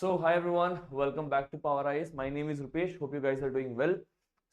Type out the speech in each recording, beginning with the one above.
So, hi everyone, welcome back to Power Eyes. My name is Rupesh. Hope you guys are doing well.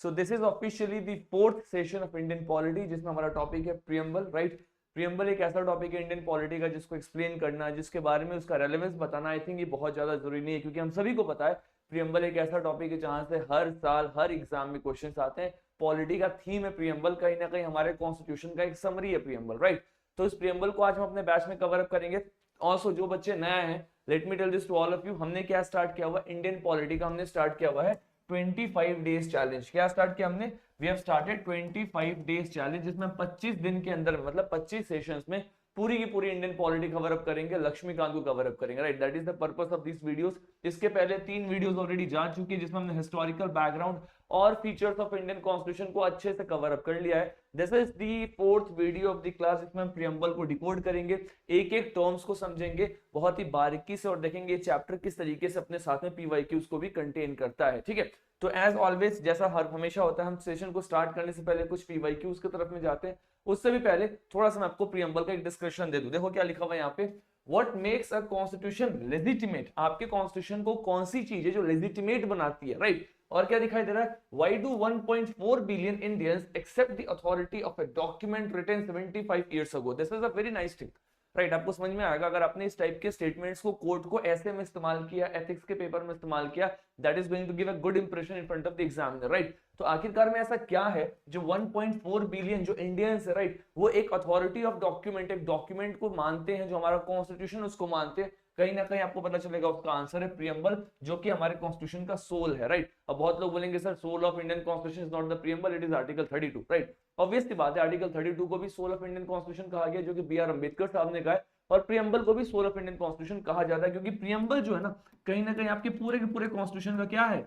So, this is officially the fourth session of Indian polity, जिसमें हमारा topic है preamble, right. Preamble एक ऐसा topic है Indian polity का जिसको explain करना, जिसके बारे में उसका रेलेवेंस बताना, आई थिंक ये बहुत ज्यादा जरूरी नहीं है, क्योंकि हम सभी को पता है प्रियम्बल एक ऐसा टॉपिक है जहां से हर साल हर एग्जाम में क्वेश्चन आते हैं। पॉलिटी का थीम है प्रियम्बल, कहीं ना कहीं हमारे कॉन्स्टिट्यूशन का एक समरी है प्रियम्बल, राइट। तो इस प्रियम्बल को आज हम अपने बैच में कवर अप करेंगे। ऑल्सो जो बच्चे नए हैं, let me tell this to all of you, हमने क्या स्टार्ट किया हुआ इंडियन पॉलिटी का, हमने स्टार्ट किया हुआ है 25 डेज चैलेंज। क्या स्टार्ट किया हमने? We have started 25 days challenge, जिसमें 25 दिन के अंदर मतलब 25 सेशंस में पूरी की पूरी इंडियन पॉलिटी कवर अप करेंगे, लक्ष्मीकांत को कवर अप करेंगे, right. That is the purpose of this videos. इसके पहले 3 वीडियोस ऑलरेडी जा चुकी है, जिसमें हमने हिस्टोरिकल बैकग्राउंड और फीचर्स ऑफ इंडियन कॉन्स्टिट्यूशन को अच्छे से कवर अप कर लिया है। This is the fourth video of the class, जिसमें हम प्रियम्बल को डिकोड करेंगे, एक एक टर्म्स को समझेंगे बहुत ही बारीकी से और देखेंगे ये चैप्टर किस तरीके से अपने साथ में पीवाईक्यूज को भी कंटेन करता है, ठीक है। तो एज ऑलवेज, जैसा हर हमेशा होता है, हम सेशन को स्टार्ट करने से पहले कुछ पीवाईक्यूज की तरफ में जाते हैं। उससे भी पहले थोड़ा सा मैं आपको प्रियम्बल का एक डिस्क्रिप्शन दे दूं। देखो क्या लिखा हुआ है यहाँ पे, what makes a constitution legitimate. आपके कॉन्स्टिट्यूशन को कौन सी चीज है जो लेजिटिमेट बनाती है, राइट। और क्या दिखाई दे रहा है, why do 1.4 billion Indians accept the authority of a document written 75 years ago. This is a very nice thing, right. आपको समझ में आएगा अगर आपने इस टाइप के स्टेटमेंट्स को कोर्ट को ऐसे में इस्तेमाल किया, एथिक्स के पेपर में इस्तेमाल किया, that is going to give a good impression in front of the examiner, right. तो आखिरकार में ऐसा क्या है जो 1.4 बिलियन जो इंडियंस है, राइट, वो एक अथॉरिटी ऑफ डॉक्यूमेंट, एक डॉक्यूमेंट को मानते हैं, जो हमारा कॉन्स्टिट्यूशन उसको मानते हैं। कहीं ना कहीं आपको पता चलेगा उसका आंसर है प्रियम्बल, जो कि हमारे कॉन्स्टिट्यूशन का सोल है, राइट। अब बहुत लोग बोलेंगे sir soul of Indian constitution is not the preamble, it is article 32, right. Obviously बात है, आर्टिकल 32 को भी सोल ऑफ इंडियन कॉन्स्टिट्यूशन कहा गया, जो कि बी आर अम्बेडकर साहब ने कहा है, और प्रियम्बल को भी सोल ऑफ इंडियन कॉन्स्टिट्यूशन कहा जाता है, क्योंकि प्रियम्बल जो है ना, कहीं ना कहीं आपके पूरे के पूरे कॉन्स्टिट्यूशन का क्या है,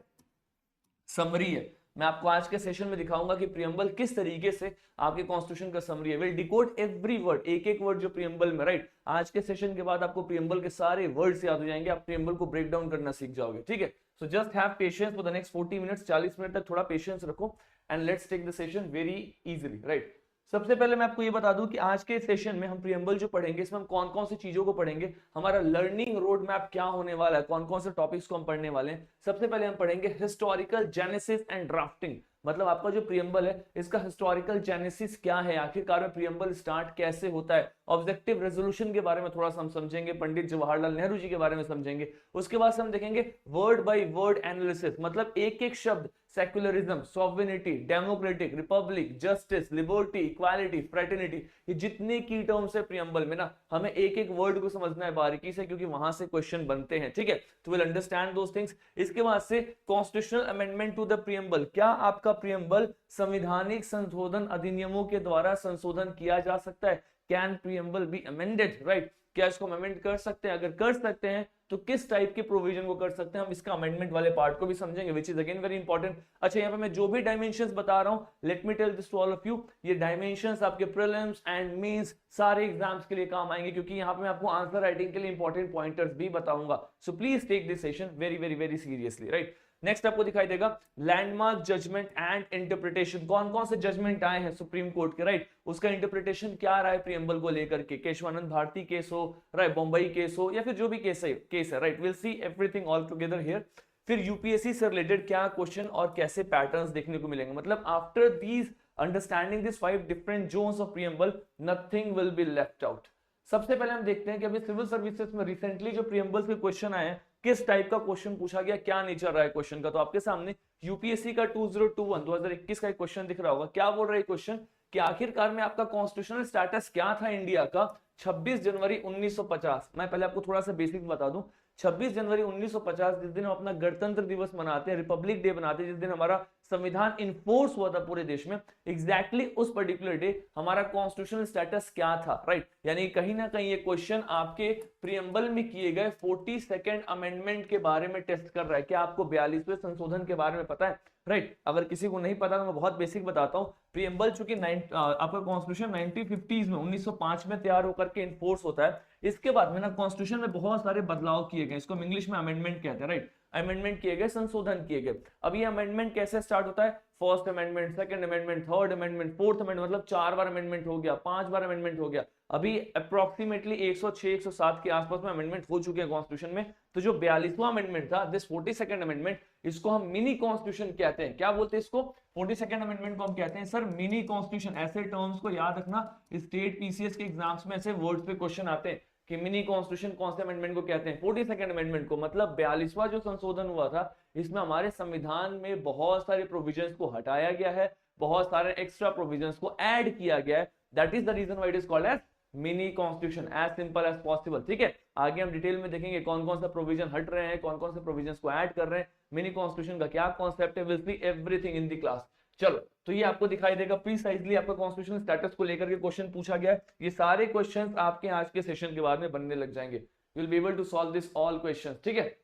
समरी है। मैं आपको आज के सेशन में दिखाऊंगा कि प्रियम्बल किस तरीके से आपके कॉन्स्टिट्यूशन का समरी है। विल डिकोड एवरी वर्ड, एक एक वर्ड जो प्रियम्बल में, राइट। आज के सेशन के बाद आपको प्रियम्बल के सारे वर्ड्स याद हो जाएंगे, आप प्रियम्बल को ब्रेक डाउन करना सीख जाओगे, ठीक है। So just have patience for the next 40 minutes, 40 minute तक थोड़ा पेशेंस रखो and let's take the session very easily, right. सबसे पहले मैं आपको ये बता दूं कि आज के सेशन में हम प्रियम्बल जो पढ़ेंगे, इसमें हम कौन कौन सी चीजों को पढ़ेंगे, हमारा लर्निंग रोड मैप क्या होने वाला है, कौन कौन से टॉपिक्स को हम पढ़ने वाले हैं। सबसे पहले हम पढ़ेंगे हिस्टोरिकल जेनेसिस एंड ड्राफ्टिंग, मतलब आपका जो प्रियम्बल है इसका हिस्टोरिकल जेनेसिस क्या है, आखिरकार में प्रियम्बल स्टार्ट कैसे होता है। ऑब्जेक्टिव रेजोल्यूशन के बारे में थोड़ा सा हम समझेंगे, पंडित जवाहरलाल नेहरू जी के बारे में समझेंगे। उसके बाद से हम देखेंगे वर्ड बाय वर्ड एनालिसिस, मतलब एक एक शब्द, secularism, sovereignty, democratic, Republic, justice, liberty, equality, fraternity, ये जितने की टर्म्स है प्रियम्बल में ना, हमें एक एक वर्ड को समझना है बारीकी से, क्योंकि वहां से क्वेश्चन बनते हैं, ठीक है। तो विल अंडरस्टैंड दोस थिंग्स। इसके बाद से constitutional amendment to the preamble, क्या आपका प्रियम्बल संवैधानिक संशोधन अधिनियमों के द्वारा संशोधन किया जा सकता है? Can preamble be amended, right. क्या इसको अमेंड कर सकते हैं? अगर कर सकते हैं तो किस टाइप के प्रोविजन को कर सकते हैं, हम इसका अमेंडमेंट वाले पार्ट को भी समझेंगे, which is again very important. अच्छा, यहाँ पे मैं जो भी डायमेंशंस बता रहा हूं, let me tell this to all of you, ये डायमेंशंस आपके प्रीलिम्स एंड मेंस सारे एग्जाम्स के लिए काम आएंगे, क्योंकि यहाँ पे मैं आपको आंसर राइटिंग के लिए इंपॉर्टेंट पॉइंटर्स भी बताऊंगा। So please take this session very very very seriously, right. Next आपको दिखाई देगा लैंडमार्क जजमेंट एंड इंटरप्रिटेशन, कौन कौन से जजमेंट आए हैं सुप्रीम कोर्ट के, राइट। उसका इंटरप्रिटेशन क्या रहा है प्रियम्बल को लेकर के, केशवानंद भारती केस हो, राइट, बम्बई केस हो, या फिर जो भी केस है, right. Will see everything all together here. फिर यूपीएससी से रिलेटेड क्या क्वेश्चन और कैसे पैटर्न्स देखने को मिलेंगे, मतलब after these understanding this 5 different zones of preamble, nothing will be left out. सबसे पहले हम देखते हैं कि अभी सिविल सर्विसेज में रिसेंटली जो प्रियम्बल के क्वेश्चन आए हैं, किस टाइप का क्वेश्चन पूछा गया, क्या नेचर रहा है क्वेश्चन का। तो आपके सामने यूपीएससी का 2021 का एक क्वेश्चन दिख रहा होगा। क्या बोल रहा है क्वेश्चन कि आखिरकार में आपका कॉन्स्टिट्यूशनल स्टेटस क्या था इंडिया का 26 जनवरी 1950। मैं पहले आपको थोड़ा सा बेसिक बता दूं, 26 जनवरी 1950 जिस दिन हम अपना गणतंत्र दिवस मनाते हैं, रिपब्लिक डे मनाते हैं, जिस दिन हमारा संविधान इन्फोर्स हुआ था पूरे देश में, एग्जैक्टली उस पर्टिकुलर डे हमारा कॉन्स्टिट्यूशनल स्टेटस क्या था, राइट। यानी कहीं ना कहीं ये क्वेश्चन आपके प्रियम्बल में किए गए 42nd अमेंडमेंट के बारे में टेस्ट कर रहा है। क्या आपको 42वें संशोधन के बारे में पता है, राइट। अगर किसी को नहीं पता तो मैं बहुत बेसिक बताता हूं। प्रियम्बल चूंकि आपका कॉन्स्टिट्यूशन 1950s में 1905 में तैयार होकर के इन्फोर्स होता है, इसके बाद में ना कॉन्स्टिट्यूशन में बहुत सारे बदलाव किए गए, इसको हम इंग्लिश में अमेंडमेंट कहते हैं, राइट। अमेंडमेंट किए गए, संशोधन किए गए। अब ये अमेंडमेंट कैसे स्टार्ट होता है, first amendment, second amendment, third amendment, fourth amendment, मतलब 4 बार अमेंडमेंट हो गया, 5 बार अमेंडमेंट हो गया। अभी अप्रोक्सीमेटली 106 107 के आसपास में अमेंडमेंट हो चुके हैं कॉन्स्टिट्यूशन में। तो जो 42वां अमेंडमेंट था, दिस 42nd अमेंडमेंट, इसको हम मिनी कॉन्स्टिट्यूशन कहते हैं। क्या बोलते हैं इसको? 42nd अमेंडमेंट को हम कहते हैं सर मिनी कॉन्स्टिट्यूशन। ऐसे टर्म्स को याद रखना, स्टेट पीसीएस के एग्जाम्स में ऐसे वर्ड्स पे क्वेश्चन आते हैं कि मिनी कॉन्स्टिट्यूशन कौन से अमेंडमेंट को कहते हैं। 42nd अमेंडमेंट को, मतलब 42वां जो संशोधन हुआ था, इसमें हमारे संविधान में बहुत सारे प्रोविजंस को हटाया गया है, बहुत सारे एक्स्ट्रा प्रोविजंस को ऐड किया गया है। That is the reason why it is called as mini constitution, as simple as possible. ठीक है, आगे हम डिटेल में देखेंगे कौन कौन सा प्रोविजन हट रहे हैं, कौन कौन से प्रोविजंस को ऐड कर रहे हैं, मिनी कॉन्स्टिट्यूशन का क्या कॉन्सेप्ट है, will see everything in the class. चलो, तो ये आपको दिखाई देगा प्रीसाइजली आपका कॉन्स्टिट्यूशन स्टेटस को लेकर के क्वेश्चन पूछा गया है। ये सारे क्वेश्चंस आपके आज के सेशन के बाद में बनने लग जाएंगे। You will be able to solve this all questions. ठीक है,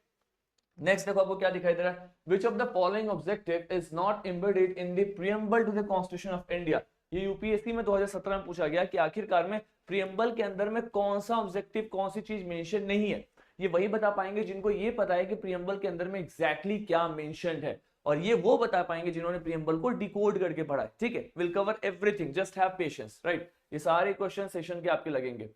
नेक्स्ट देखो आपको क्या दिखाई दे रहा है। Which of the following objective is not embedded in the preamble to the constitution of India. ये यूपीएससी में 2017 में पूछा गया कि आखिरकार में प्रीएम्बल के अंदर में कौन सा ऑब्जेक्टिव, कौन सी चीज मेंशन नहीं है। ये वही बता पाएंगे जिनको ये पता है कि प्रीएम्बल के अंदर में एग्जैक्टली क्या मेंशन्ड है, और ये वो बता पाएंगे जिन्होंने प्रीएम्बल को डिकोड करके पढ़ा है। ठीक है, will cover everything, just have patience, right. ये सारे क्वेश्चन सेशन के आपके लगेंगे।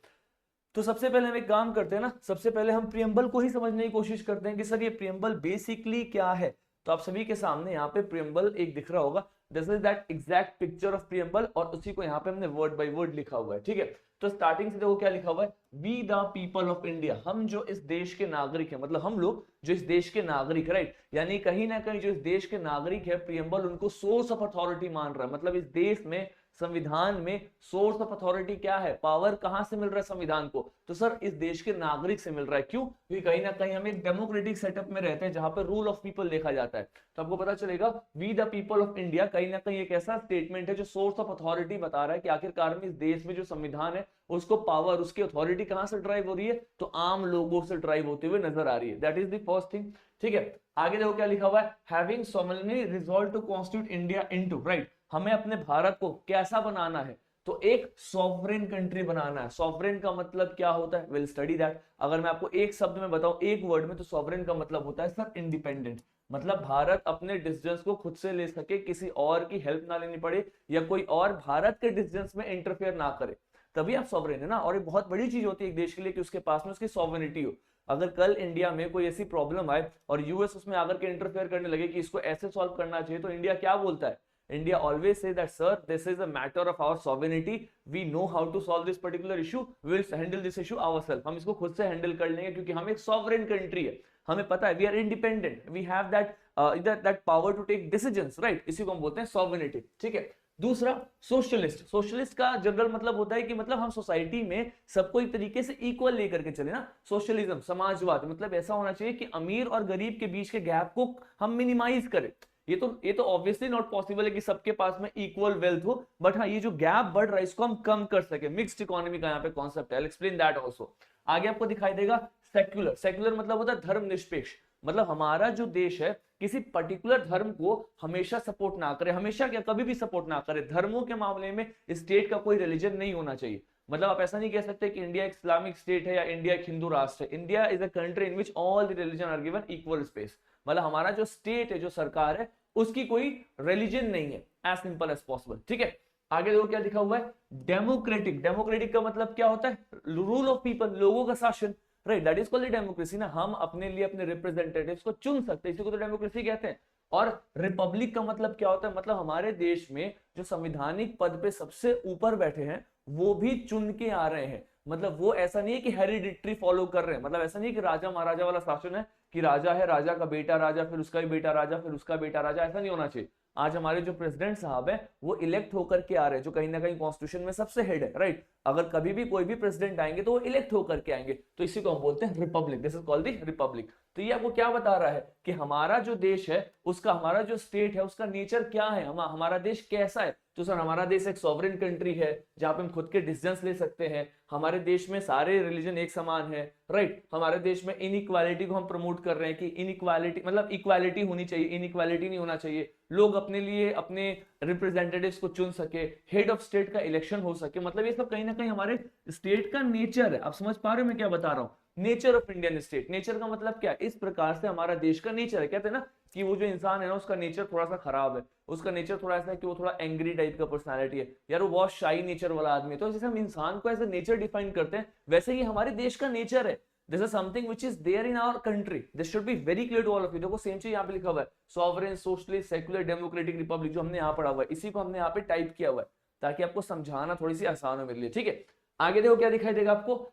तो सबसे पहले हम एक काम करते हैं ना, सबसे पहले हम प्रीएम्बल को ही समझने की कोशिश करते हैं कि सर ये प्रीएम्बल बेसिकली क्या है। तो आप सभी के सामने यहाँ पे प्रीएम्बल एक दिख रहा होगा, this is that exact picture of preamble, और उसी को यहाँ पे हमने वर्ड बाय वर्ड लिखा हुआ है। ठीक है, तो स्टार्टिंग से देखो क्या लिखा हुआ है, we the people of India, हम जो इस देश के नागरिक हैं, मतलब हम लोग जो इस देश के नागरिक, राइट, यानी कहीं ना कहीं जो इस देश के नागरिक है, प्रीएम्बल उनको सोर्स ऑफ अथॉरिटी मान रहा है। मतलब इस देश में, संविधान में सोर्स ऑफ अथॉरिटी क्या है, पावर कहां से मिल रहा है संविधान को, तो सर इस देश के नागरिक से मिल रहा है। क्यों? क्योंकि कहीं ना कहीं हम एक डेमोक्रेटिक सेटअप में रहते हैं जहां पर रूल ऑफ पीपल देखा जाता है। तो आपको पता चलेगा we the people of India कहीं ना कहीं एक ऐसा स्टेटमेंट है जो सोर्स ऑफ अथॉरिटी बता रहा है कि आखिरकार में इस देश में जो संविधान है उसको पावर, उसकी अथॉरिटी कहां से ड्राइव हो रही है, तो आम लोगों से ड्राइव होते हुए नजर आ रही है। That is the first thing. ठीक है, आगे देखो क्या लिखा हुआ है, having solemnly resolved to constitute India into, right, हमें अपने भारत को कैसा बनाना है, तो एक सॉवरेन कंट्री बनाना है। सॉवरेन का मतलब क्या होता है, विल स्टडी दैट। अगर मैं आपको एक शब्द में बताऊं, एक वर्ड में, तो सॉवरेन का मतलब होता है सर इंडिपेंडेंट। मतलब भारत अपने डिसीजंस को खुद से ले सके, किसी और की हेल्प ना लेनी पड़े, या कोई और भारत के डिसीजंस में इंटरफेयर ना करे, तभी आप सॉवरेन है ना। और ये बहुत बड़ी चीज होती है एक देश के लिए कि उसके पास में उसकी सॉवरेनिटी हो। अगर कल इंडिया में कोई ऐसी प्रॉब्लम आए और यूएस उसमें आकर के इंटरफेयर करने लगे कि इसको ऐसे सॉल्व करना चाहिए, तो इंडिया क्या बोलता है, India always say that sir, this is a matter of our sovereignty. We know how to solve this particular issue. We will handle this issue ourselves. हम इसको खुद से हैंडल कर लेंगे क्योंकि हम एक sovereign country है। हमें पता है, we are independent. We have that power to take decisions, right? इसी को हम बोलते हैं sovereignty. ठीक है। दूसरा, सोशलिस्ट। सोशलिस्ट का जनरल मतलब होता है कि मतलब हम सोसाइटी में सबको एक तरीके से इक्वल लेकर के चले ना। सोशलिज्म, समाजवाद, मतलब ऐसा होना चाहिए कि अमीर और गरीब के बीच के गैप को हम मिनिमाइज करें। ये तो ऑब्वियसली नॉट पॉसिबल है कि सबके पास में इक्वल वेल्थ हो, बट हाँ, ये जो गैप बढ़ रहा है इसको हम कम कर सके। मिक्स्ड इकोनॉमी का यहाँ पे कॉन्सेप्ट है, I will explain that also. आगे आपको दिखाई देगा सेक्युलर। सेक्युलर मतलब होता है धर्मनिरपेक्ष। मतलब हमारा जो देश है किसी पर्टिकुलर धर्म को हमेशा सपोर्ट ना करे, हमेशा क्या, कभी भी सपोर्ट ना करे। धर्मों के मामले में स्टेट का कोई रिलीजन नहीं होना चाहिए। मतलब आप ऐसा नहीं कह सकते कि इंडिया एक इस्लामिक स्टेट है या इंडिया एक हिंदू राष्ट्र है। India is a country in which all the religion are given equal space. मतलब हमारा जो स्टेट है, जो सरकार है, उसकी कोई रिलीजन नहीं है, एज सिंपल एज पॉसिबल। ठीक है, आगे देखो क्या लिखा हुआ है, डेमोक्रेटिक। डेमोक्रेटिक का मतलब क्या होता है, रूल ऑफ पीपल, लोगों का शासन, right, that is called democracy ना। हम अपने लिए अपने रिप्रेजेंटेटिव्स को चुन सकते हैं, इसी को तो डेमोक्रेसी कहते हैं। और रिपब्लिक का मतलब क्या होता है, मतलब हमारे देश में जो संवैधानिक पद पे सबसे ऊपर बैठे हैं वो भी चुन के आ रहे हैं। मतलब वो ऐसा नहीं है कि हेरिडिटरी फॉलो कर रहे हैं। मतलब ऐसा नहीं कि राजा महाराजा वाला शासन है कि राजा है, राजा का बेटा राजा, फिर उसका भी बेटा राजा, फिर उसका बेटा राजा, ऐसा नहीं होना चाहिए। आज हमारे जो प्रेसिडेंट साहब है वो इलेक्ट होकर के आ रहे हैं, जो कहीं ना कहीं कॉन्स्टिट्यूशन में सबसे हेड है, राइट। अगर कभी भी कोई भी प्रेसिडेंट आएंगे तो वो इलेक्ट होकर के आएंगे, तो इसी को हम बोलते हैं Republic. This is called the Republic. तो ये आपको क्या बता रहा है कि हमारा जो देश है उसका, हमारा जो स्टेट है उसका नेचर क्या है, हमारा देश कैसा है। तो सर हमारा देश एक सॉवरेन कंट्री है जहां पे हम खुद के डिसीजंस ले सकते हैं। हमारे देश में सारे रिलीजन एक समान है, राइट। हमारे देश में इनइक्वालिटी को हम प्रमोट कर रहे हैं कि इनइक्वालिटी मतलब इक्वालिटी होनी चाहिए, इनइक्वालिटी नहीं होना चाहिए। लोग अपने लिए अपने रिप्रेजेंटेटिव्स को चुन सके, हेड ऑफ स्टेट का इलेक्शन हो सके। मतलब ये सब कहीं ना कहीं हमारे स्टेट का नेचर है। आप समझ पा रहे हो मैं क्या बता रहा हूँ। Nature of Indian state. Nature का मतलब क्या है, इस प्रकार से हमारा देश का नेचर है। कहते हैं ना कि वो जो इंसान है ना उसका नेचर थोड़ा सा खराब है, उसका नेचर थोड़ा ऐसा है कि वो थोड़ा एंग्री टाइप का पर्सनालिटी है, यार वो बहुत शाई नेचर वाला आदमी है। तो जैसे हम इंसान को ऐसे नेचर डिफाइन करते हैं, वैसे ही हमारे देश का नेचर है। This is something which is there in our country, this should be very clear to all of you. देखो सेम चीज यहाँ पे लिखा हुआ है, sovereign socialist secular democratic republic, जो हमने यहाँ पढ़ा हुआ है, इसी को हमने यहाँ पे टाइप किया हुआ है ताकि आपको समझाना थोड़ी सी आसान हो मेरे लिए, ठीक है। आगे देखो क्या दिखाई देगा आपको,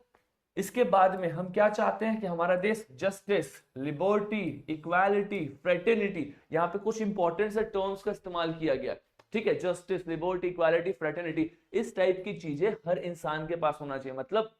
इसके बाद में हम क्या चाहते हैं कि हमारा देश जस्टिस, लिबर्टी, इक्वालिटी, फ्रेटर्निटी, यहाँ पे कुछ इंपॉर्टेंट से टर्म्स का इस्तेमाल किया गया है, ठीक है। जस्टिस, लिबर्टी, इक्वालिटी, फ्रेटर्निटी, इस टाइप की चीजें हर इंसान के पास होना चाहिए। मतलब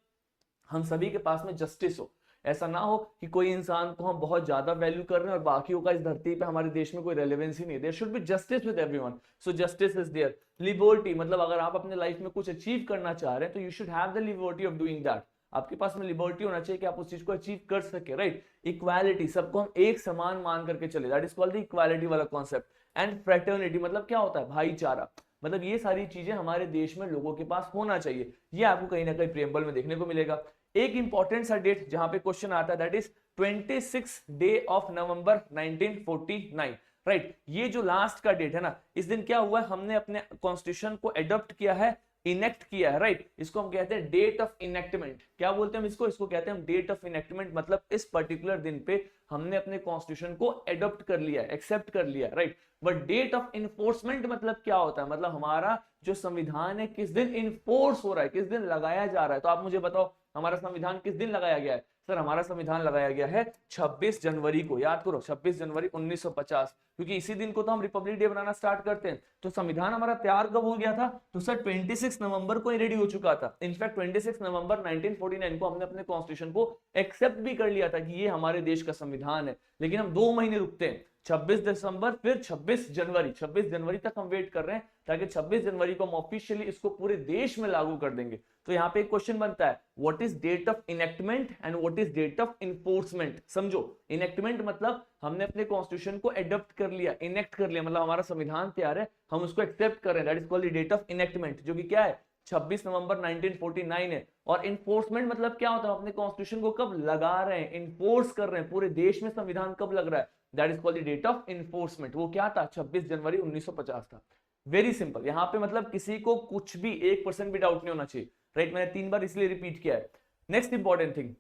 हम सभी के पास में जस्टिस हो, ऐसा ना हो कि कोई इंसान को हम बहुत ज्यादा वैल्यू कर रहे हैं और बाकियों का इस धरती पे हमारे देश में कोई रेलेवेंस ही नहीं है। There should be justice with everyone, so justice is there. Liberty मतलब अगर आप अपने लाइफ में कुछ अचीव करना चाह रहे हैं तो you should have the liberty of doing that, आपके पास में लिबर्टी होना चाहिए कि आप उस चीज को अचीव कर सके, राइट। इक्वालिटी, सबको हम एक समान मान करके चले, that is called the equality वाला कॉन्सेप्ट। एंड फ्रेटर्निटी मतलब क्या होता है, भाईचारा। मतलब ये सारी चीजें हमारे देश में लोगों के पास होना चाहिए, ये आपको कहीं ना कहीं प्रियम्बल में देखने को मिलेगा। एक इंपॉर्टेंट सा डेट जहां पे क्वेश्चन आता है, that is 26 day of November 1949, right. ये जो लास्ट का डेट है ना, इस दिन क्या हुआ है, हमने अपने कॉन्स्टिट्यूशन को एडॉप्ट किया है, इनेक्ट किया है, राइट। इसको हम कहते हैं डेट ऑफ इनेक्टमेंट। क्या बोलते हैं हम इसको, इसको कहते हैं हम डेट ऑफ इनेक्टमेंट। मतलब इस पर्टिकुलर दिन पे हमने अपने कॉन्स्टिट्यूशन को एडॉप्ट कर लिया है, एक्सेप्ट कर लिया है, right. But date of enforcement मतलब क्या होता है, मतलब हमारा जो संविधान है किस दिन इन्फोर्स हो रहा है, किस दिन लगाया जा रहा है। तो आप मुझे बताओ हमारा संविधान किस दिन लगाया गया है। सर हमारा संविधान लगाया गया है 26 जनवरी को, याद करो 26 जनवरी 1950, क्योंकि इसी दिन को तो हम रिपब्लिक डे बनाना स्टार्ट करते हैं। तो संविधान हमारा तैयार कब हो गया था, तो सर 26 नवंबर को ही रेडी हो चुका था। इनफैक्ट 26 नवंबर 1949 को हमने अपने कॉन्स्टिट्यूशन को एक्सेप्ट भी कर लिया था कि ये हमारे देश का संविधान है। लेकिन हम 2 महीने रुकते हैं, 26 दिसंबर फिर 26 जनवरी, 26 जनवरी तक हम वेट कर रहे हैं ताकि 26 जनवरी को हम ऑफिशियली इसको पूरे देश में लागू कर देंगे। तो यहाँ पे एक क्वेश्चन बनता है, what is date of enactment and what is date of enforcement. समझो, इनेक्टमेंट मतलब हमने अपने कॉन्स्टिट्यूशन को एडॉप्ट कर लिया, इनेक्ट कर लिया, मतलब हमारा संविधान तैयार है, हम उसको एक्सेप्ट कर रहे हैं, that is called the date of enactment, जो कि क्या है 26 नवंबर 1949 है। और इन्फोर्समेंट मतलब क्या होता है, अपने कॉन्स्टिट्यूशन को कब लगा रहे हैं, इन्फोर्स कर रहे हैं, पूरे देश में संविधान कब लग रहा है, that is called the date of enforcement. वो क्या था, 26 जनवरी 1950 था। वेरी सिंपल, यहाँ पे मतलब किसी को कुछ भी 1% भी डाउट नहीं होना चाहिए, राइट। मैंने 3 बार इसलिए रिपीट किया है। नेक्स्ट इंपॉर्टेंट थिंग,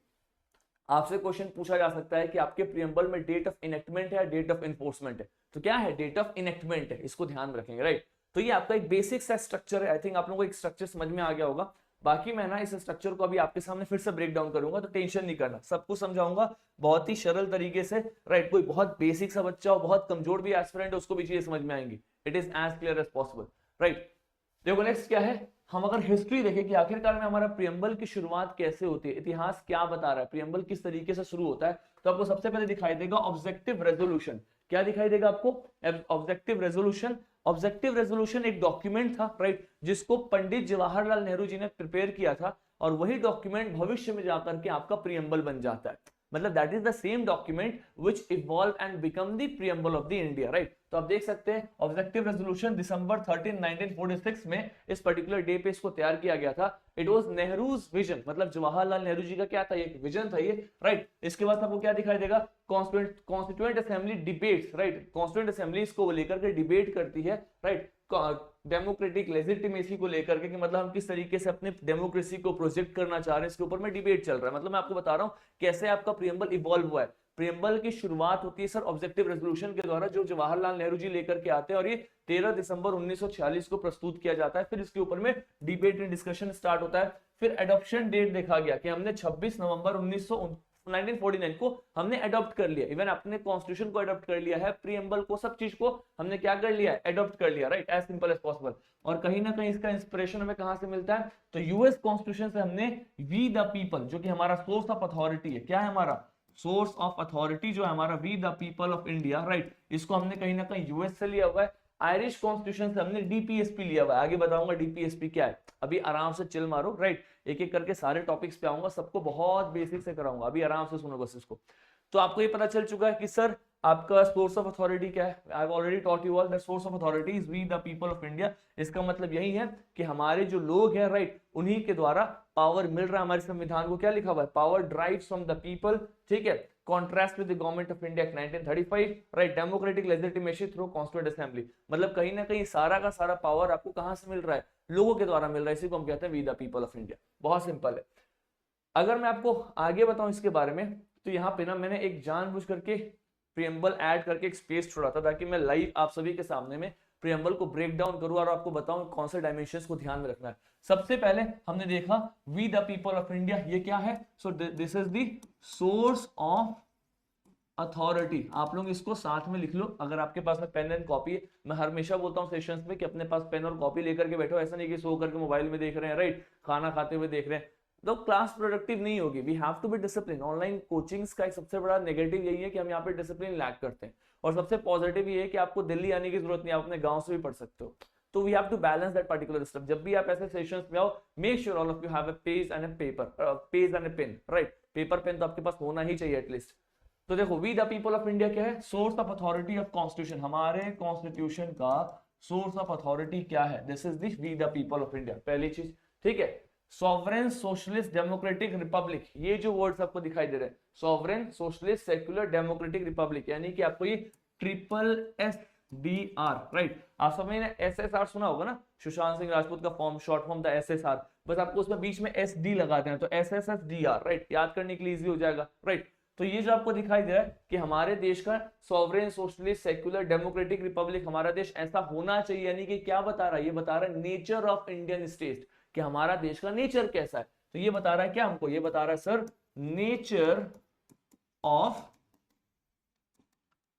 आपसे क्वेश्चन पूछा जा सकता है कि आपके प्रियम्बल में डेट ऑफ इनेक्टमेंट है, डेट ऑफ इन्फोर्समेंट है। तो क्या है, डेट ऑफ इनेक्टमेंट है, इसको ध्यान में रखेंगे, राइट। तो ये आपका एक बेसिक सा स्ट्रक्चर है, आई थिंक आप लोगों को एक स्ट्रक्चर समझ में आ गया होगा। बाकी मैं ना इस स्ट्रक्चर को अभी आपके सामने फिर से ब्रेक डाउन करूंगा, तो टेंशन नहीं करना, सब कुछ समझाऊंगा बहुत ही सरल तरीके से, राइट। कोई बहुत बेसिक सा बच्चा हो, बहुत कमजोर भी एस्पिरेंट हो, उसको भी चीजें समझ में आएंगी। It is as clear as possible, right. देखो नेक्स्ट क्या है, हम अगर हिस्ट्री देखें कि आखिरकार में हमारा प्रियम्बल की शुरुआत कैसे होती है, इतिहास क्या बता रहा है, प्रियम्बल किस तरीके से शुरू होता है, तो आपको सबसे पहले दिखाई देगा ऑब्जेक्टिव रेजोल्यूशन। क्या दिखाई देगा आपको, ऑब्जेक्टिव रेजोल्यूशन। ऑब्जेक्टिव रेजोल्यूशन एक डॉक्यूमेंट था, राइट, जिसको पंडित जवाहरलाल नेहरू जी ने प्रिपेयर किया था, और वही डॉक्यूमेंट भविष्य में जाकर के आपका प्रियम्बल बन जाता है। मतलब that is the same document which evolve and become the preamble of the India, right. तो आप देख सकते हैं ऑब्जेक्टिव रेजोल्यूशन दिसंबर 13 1946 में इस पर्टिकुलर डे पे इसको तैयार किया गया था। इट वाज नेहरूज विजन, मतलब जवाहरलाल नेहरू जी का क्या था, एक विजन था ये, राइट। इसके बाद आपको क्या दिखाई देगा, constituent assembly debates, right. Constituent assembly इसको लेकर के डिबेट करती है, राइट, डेमोक्रेटिक लेजिटिमेसी को लेकर के, कि मतलब हम किस तरीके से अपने डेमोक्रेसी को प्रोजेक्ट करना चाह रहे हैं, इसके ऊपर में डिबेट चल रहा है। मतलब मैं आपको बता रहा हूं कैसे आपका प्रियम्बल इवॉल्व हुआ है। प्रियम्बल की शुरुआत होती है सर ऑब्जेक्टिव रेजोल्यूशन के द्वारा, जो जवाहरलाल नेहरू जी लेकर के आते हैं, और ये 13 दिसंबर 1946 को प्रस्तुत किया जाता है। फिर इसके ऊपर में डिबेट एंड डिस्कशन स्टार्ट होता है। फिर एडॉप्शन डेट देखा गया कि हमने 26 नवंबर 1949 को हमने अडॉप्ट कर लिया, इवन अपने कॉन्स्टिट्यूशन को अडॉप्ट कर लिया है, प्रीएम्बल को, सब चीज को हमने क्या कर लिया है, अडॉप्ट कर लिया, right, as simple as possible. और कहीं ना कहीं इसका इंस्पिरेशन हमें कहां से मिलता है, तो यूएस कॉन्स्टिट्यूशन से हमने वी द पीपल, जो कि हमारा सोर्स ऑफ अथॉरिटी है, क्या है हमारा सोर्स ऑफ अथॉरिटी, जो है हमारा we the people of India, right, इसको हमने कहीं ना कहीं यूएस से लिया हुआ है। आयरिश कॉन्स्टिट्यूशन से हमने डीपीएसपी लिया हुआ है, आगे बताऊंगा डीपीएसपी क्या है, अभी आराम से चिल मारो, राइट, एक एक करके सारे टॉपिक्स पे आऊंगा, सबको बहुत बेसिक से कराऊंगा, अभी आराम से सुनो बस इसको। तो आपको ये पता चल चुका है कि सर आपका सोर्स ऑफ अथॉरिटी क्या है, I have already taught you all that source of authority is we the people of India. इसका मतलब यही है कि हमारे जो लोग हैं, राइट, उन्हीं के द्वारा पावर मिल रहा है हमारे संविधान को, क्या लिखा हुआ है, power drives from the people, ठीक है, contrast with the government of India 1935, right, democratic legitimacy through constituent assembly, मतलब कहीं ना कहीं सारा का सारा पावर आपको कहां से मिल रहा है, लोगों के द्वारा मिल रहा है, इसी को हम कहते हैं we the people of India. बहुत सिंपल है। अगर मैं आपको आगे बताऊं इसके बारे में, तो यहाँ पे ना मैंने एक जानबूझ करके प्रियम्बल ऐड करके एक स्पेस छोड़ा था, ताकि मैं लाइव आप सभी के सामने में प्रियम्बल को ब्रेक डाउन करूं और आपको बताऊं कौन से डायमेंशंस को ध्यान में रखना है। सबसे पहले हमने देखा we the people of India, ये क्या है, so this is the source of authority. आप लोग इसको साथ में लिख लो, अगर आपके पास में पेन एंड कॉपी है। मैं हमेशा बोलता हूँ सेशंस में कि अपने पास पेन और कॉपी लेकर के बैठो, ऐसा नहीं कि सो करके मोबाइल में देख रहे हैं, राइट, खाना खाते हुए देख रहे हैं, तो क्लास प्रोडक्टिव नहीं होगी। We have to be discipline. Online coachings का एक सबसे बड़ा नेगेटिव यही है कि हम यहाँ पे डिसिप्लिन लैक करते हैं, और सबसे पॉजिटिव ये है कि आपको दिल्ली आने की जरूरत नहीं, आप अपने गांव से भी पढ़ सकते हो। तो we have to balance that particular step. जब भी आप ऐसे सेशंस में आओ, make sure all of you have a page and a paper, page and a pen, right, paper pen तो आपके पास होना ही चाहिए एटलीस्ट। तो देखो we the people of India क्या है, source of authority of constitution, हमारे कॉन्स्टिट्यूशन का सोर्स ऑफ अथॉरिटी क्या है, this is the we the people of India, पहली चीज, ठीक है। सॉवरेन सोशलिस्ट डेमोक्रेटिक रिपब्लिक, ये जो वर्ड्स आपको दिखाई दे रहे हैं, sovereign socialist secular democratic Republic, यानी कि आपको ये SSSR, राइट, आप सब ने SSR सुना होगा ना, सुशांत सिंह राजपूत का फॉर्म, शॉर्ट फॉर्म था SSR, बस आपको उसमें बीच में SD लगा देना, तो SSSDR, राइट, याद करने के लिए इजी हो जाएगा, राइट। तो ये जो आपको दिखाई दे रहा है कि हमारे देश का sovereign socialist secular democratic Republic, हमारा देश ऐसा होना चाहिए, यानी कि क्या बता रहा है, ये बता रहा है नेचर ऑफ इंडियन स्टेट, कि हमारा देश का नेचर कैसा है। तो ये बता रहा है क्या हमको, ये बता रहा है sir nature of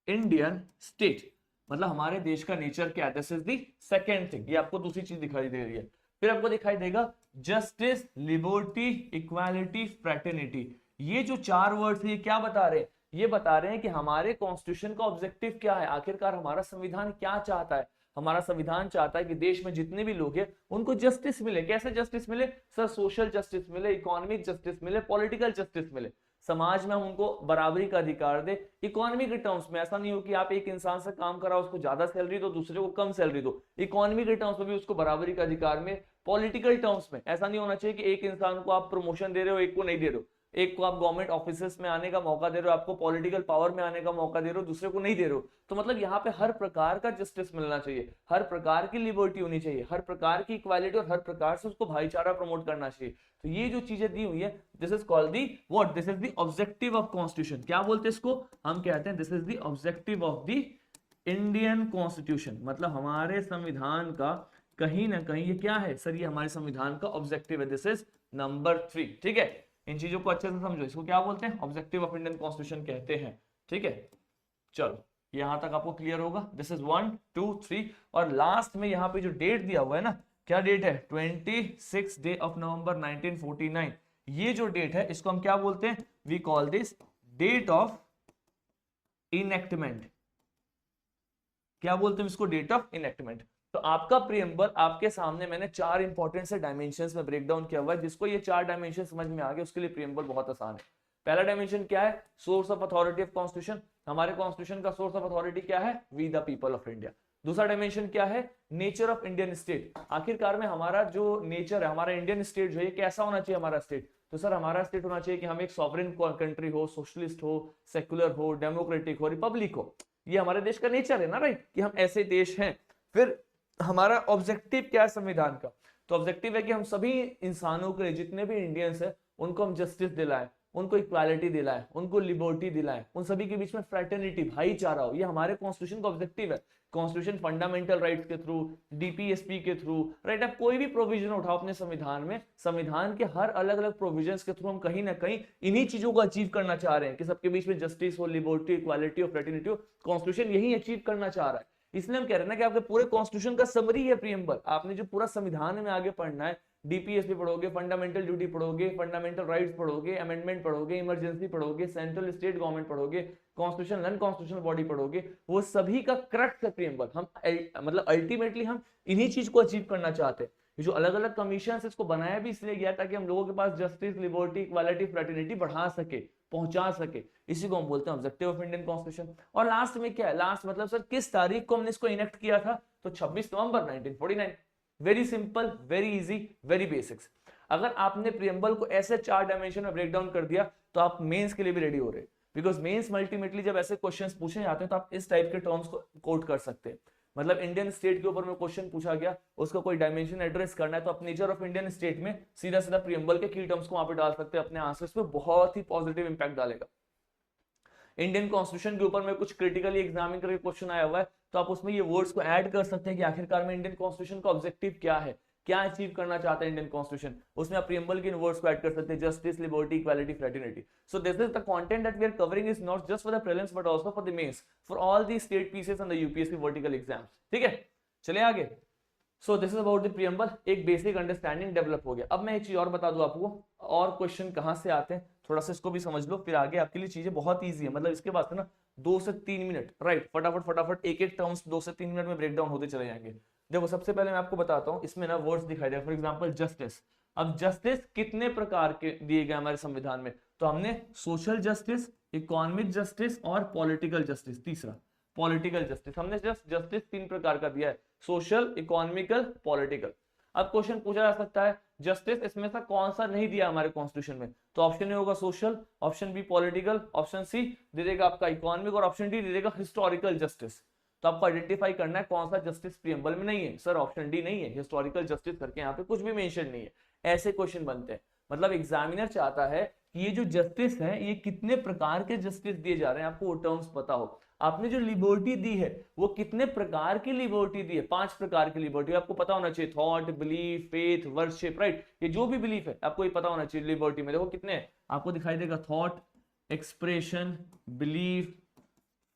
Indian state, मतलब हमारे देश का नेचर क्या है, this is the second thing. ये आपको दूसरी चीज दिखाई दे रही है। फिर आपको दिखाई देगा जस्टिस, लिबर्टी, इक्वालिटी, फ्रेटर्निटी। ये जो चार वर्ड्स है ये क्या बता रहे हैं, ये बता रहे हैं कि हमारे कॉन्स्टिट्यूशन का ऑब्जेक्टिव क्या है, आखिरकार हमारा संविधान क्या चाहता है। हमारा संविधान चाहता है कि देश में जितने भी लोग हैं उनको जस्टिस मिले। कैसे जस्टिस मिले सर, सोशल जस्टिस मिले, इकोनॉमिक जस्टिस मिले, पॉलिटिकल जस्टिस मिले, समाज में हम उनको बराबरी का अधिकार दे। इकोनॉमी के टर्म्स में ऐसा नहीं हो कि आप एक इंसान से काम कराओ, उसको ज्यादा सैलरी दो, दूसरे को कम सैलरी दो, इकोनॉमी के टर्म्स में भी उसको बराबरी का अधिकार में। पॉलिटिकल टर्म्स में ऐसा नहीं होना चाहिए कि एक इंसान को आप प्रमोशन दे रहे हो, एक को नहीं दे रहे हो, एक को आप गवर्नमेंट ऑफिसेस में आने का मौका दे रहे हो, आपको पॉलिटिकल पावर में आने का मौका दे रहे हो, दूसरे को नहीं दे रहे हो। तो मतलब यहाँ पे हर प्रकार का जस्टिस मिलना चाहिए, हर प्रकार की लिबर्टी होनी चाहिए, हर प्रकार की इक्वालिटी, और हर प्रकार से उसको भाईचारा प्रमोट करना चाहिए। तो ये जो चीजें दी हुई है, this is called the what, this is the objective of constitution. क्या बोलते हैं इसको, हम कहते हैं this is the objective of the Indian constitution, मतलब हमारे संविधान का कहीं ना कहीं ये क्या है सर, ये हमारे संविधान का ऑब्जेक्टिव है, दिस इज नंबर 3, ठीक है। इन चीजों को अच्छे से समझो, इसको क्या बोलते हैं, ऑब्जेक्टिव ऑफ इंडियन कॉन्स्टिट्यूशन कहते हैं, ठीक है। चलो यहां तक आपको क्लियर होगा, दिस इज 1 2 3, और लास्ट में यहाँ पे जो डेट दिया हुआ है ना, क्या डेट है, 26 डे ऑफ नवंबर 1949। ये जो डेट है इसको हम क्या बोलते हैं, we call this date of enactment. क्या बोलते हैं इसको, डेट ऑफ इनएक्टमेंट। तो आपका प्रीएम्बल आपके सामने मैंने चार इंपॉर्टेंट से डायमेंशंस में ब्रेक डाउन किया हुआ है, जिसको ये चार डायमेंशन समझ में आ गए उसके लिए प्रीएम्बल बहुत आसान है। पहला डायमेंशन क्या है, source of authority of constitution, हमारे कॉन्स्टिट्यूशन का सोर्स ऑफ अथॉरिटी क्या है, we the people of India. दूसरा डायमेंशन क्या है, नेचर ऑफ इंडियन स्टेट, आखिरकार में हमारा जो नेचर है, हमारा इंडियन स्टेट जो है कैसा होना चाहिए हमारा स्टेट। तो सर हमारा स्टेट होना चाहिए कि हम एक सॉवरेन कंट्री हो, सोशलिस्ट हो, सेक्युलर हो, डेमोक्रेटिक हो, रिपब्लिक हो। ये हमारे देश का नेचर है ना, राइट, कि हम ऐसे देश हैं। फिर हमारा ऑब्जेक्टिव क्या है संविधान का, तो ऑब्जेक्टिव है कि हम सभी इंसानों के लिए, जितने भी इंडियंस हैं उनको हम जस्टिस दिलाएं, उनको इक्वालिटी दिलाएं, उनको लिबर्टी दिलाएं, उन सभी के बीच में फ्रेटर्निटी, भाईचारा हो। ये हमारे कॉन्स्टिट्यूशन का ऑब्जेक्टिव है। कॉन्स्टिट्यूशन फंडामेंटल राइट्स के थ्रू, डीपीएसपी के थ्रू, राइट, आप कोई भी प्रोविजन उठाओ अपने संविधान में, संविधान के हर अलग अलग प्रोविजंस के थ्रू हम कहीं ना कहीं इन्हीं चीजों को अचीव करना चाह रहे हैं कि सबके बीच में जस्टिस हो, लिबर्टी, इक्वालिटी और फ्रेटर्निटी हो। कॉन्स्टिट्यूशन यही अचीव करना चाह रहा है। इसलिए हम कह रहे हैं ना कि आपके पूरे कॉन्स्टिट्यूशन का समरी है प्रीएम्बल। आपने जो पूरा संविधान में आगे पढ़ना है, डीपीएसपी पढ़ोगे, फंडामेंटल ड्यूटी पढ़ोगे, फंडामेंटल राइट्स पढ़ोगे, अमेंडमेंट पढ़ोगे, इमरजेंसी पढ़ोगे, सेंट्रल स्टेट गवर्नमेंट पढ़ोगे, कॉन्स्टिट्यूशन नॉन कॉन्स्टिट्यूशनल बॉडी पढ़ोगे, वो सभी का क्रक्स है प्रीएम्बल। हम मतलब अल्टीमेटली हम इन्हीं चीज को अचीव करना चाहते हैं। ये जो अलग अलग कमीशन इसको बनाया भी इसलिए गया ताकि हम लोगों के पास जस्टिस, लिबर्टी, इक्वालिटी, फ्रेटर्निटी बढ़ा सके, पहुंचा सके। इसी को हम बोलते हैं ऑब्जेक्टिव ऑफ इंडियन कॉन्स्टिट्यूशन। और लास्ट में क्या है, लास्ट मतलब सर किस तारीख को हमने इसको इनेक्ट किया था, तो 26 नवंबर 1949। Very simple, very easy, very basics. अगर आपने प्रियम्बल को ऐसे 4 डायमेंशन में ब्रेक डाउन कर दिया तो आप मेंस के लिए भी रेडी हो रहे, बिकॉज मेंस अल्टीमेटली जब ऐसे क्वेश्चंस पूछे जाते हैं तो आप इस टाइप के टर्म्स को कोट कर सकते हैं। मतलब इंडियन स्टेट के ऊपर में क्वेश्चन पूछा गया, उसका कोई डायमेंशन एड्रेस करना है तो आप नेचर ऑफ इंडियन स्टेट में सीधा सीधा प्रियम्बल के की टर्म्स को वहां पे डाल सकते हैं, अपने आंसर्स पे बहुत ही पॉजिटिव इंपैक्ट डालेगा। इंडियन कॉन्स्टिट्यूशन के ऊपर में कुछ क्रिटिकली एग्जामिन करके क्वेश्चन आया हुआ है तो आप उसमें ये वर्ड्स को ऐड कर सकते हैं कि आखिरकार में इंडियन कॉन्स्टिट्यूशन का ऑब्जेक्टिव क्या है, क्या अचीव करना चाहता है इंडियन कॉन्स्टिट्यूशन, उसमें आप प्रियम्बल के इन वर्ड्स को ऐड कर सकते हैं, justice, liberty, equality, fraternity. So this is the content that we are covering is not just for the prelims but also for the mains, for all the state pieces and the UPSC vertical exams. ठीक है, चलिए आगे। So this is about the preamble, एक basic understanding develop हो गया। अब मैं एक चीज और बता दूं आपको, और क्वेश्चन कहां से आते हैं थोड़ा सा इसको भी समझ लो, फिर आगे आपके लिए चीजें बहुत ईजी है। मतलब इसके बाद ना 2 से 3 मिनट, राइट, फटाफट फटाफट एक एक टर्म्स 2 से 3 मिनट में ब्रेक डाउन होते चले जाएंगे। देखो सबसे पहले मैं आपको बताता हूं, इसमें ना वर्ड्स दिखाई दे, फॉर एग्जांपल जस्टिस। अब जस्टिस कितने प्रकार के दिए गए हमारे संविधान में, तो हमने सोशल जस्टिस, इकोनॉमिक जस्टिस और पॉलिटिकल जस्टिस, तीसरा पॉलिटिकल जस्टिस, हमने जस्ट जस्टिस 3 प्रकार का दिया है, सोशल, इकोनॉमिकल, पॉलिटिकल। अब क्वेश्चन पूछा जा सकता है जस्टिस इसमें से कौन सा नहीं दिया हमारे कॉन्स्टिट्यूशन में, तो ऑप्शन ए होगा social, option B political, option C दे देगा आपका इकोनॉमिक और ऑप्शन डी दे देगा हिस्टोरिकल जस्टिस। तो आपको आइडेंटिफाई करना है कौन सा जस्टिस प्रियम्बल में नहीं है। सर ऑप्शन डी नहीं है, हिस्टोरिकल जस्टिस करके यहाँ पे कुछ भी मेंशन नहीं है। ऐसे क्वेश्चन बनते हैं। मतलब एग्जामिनर चाहता है कि ये जो जस्टिस है ये कितने प्रकार के जस्टिस दिए जा रहे हैं, आपको वो टर्म्स पता हो। आपने जो लिबर्टी दी है वो कितने प्रकार की लिबर्टी दी है, 5 प्रकार की लिबर्टी आपको पता होना चाहिए, thought, belief, faith, worship, right. ये जो भी बिलीफ है आपको ये पता होना चाहिए लिबर्टी में। देखो कितने हैं, आपको दिखाई देगा, thought, expression, belief,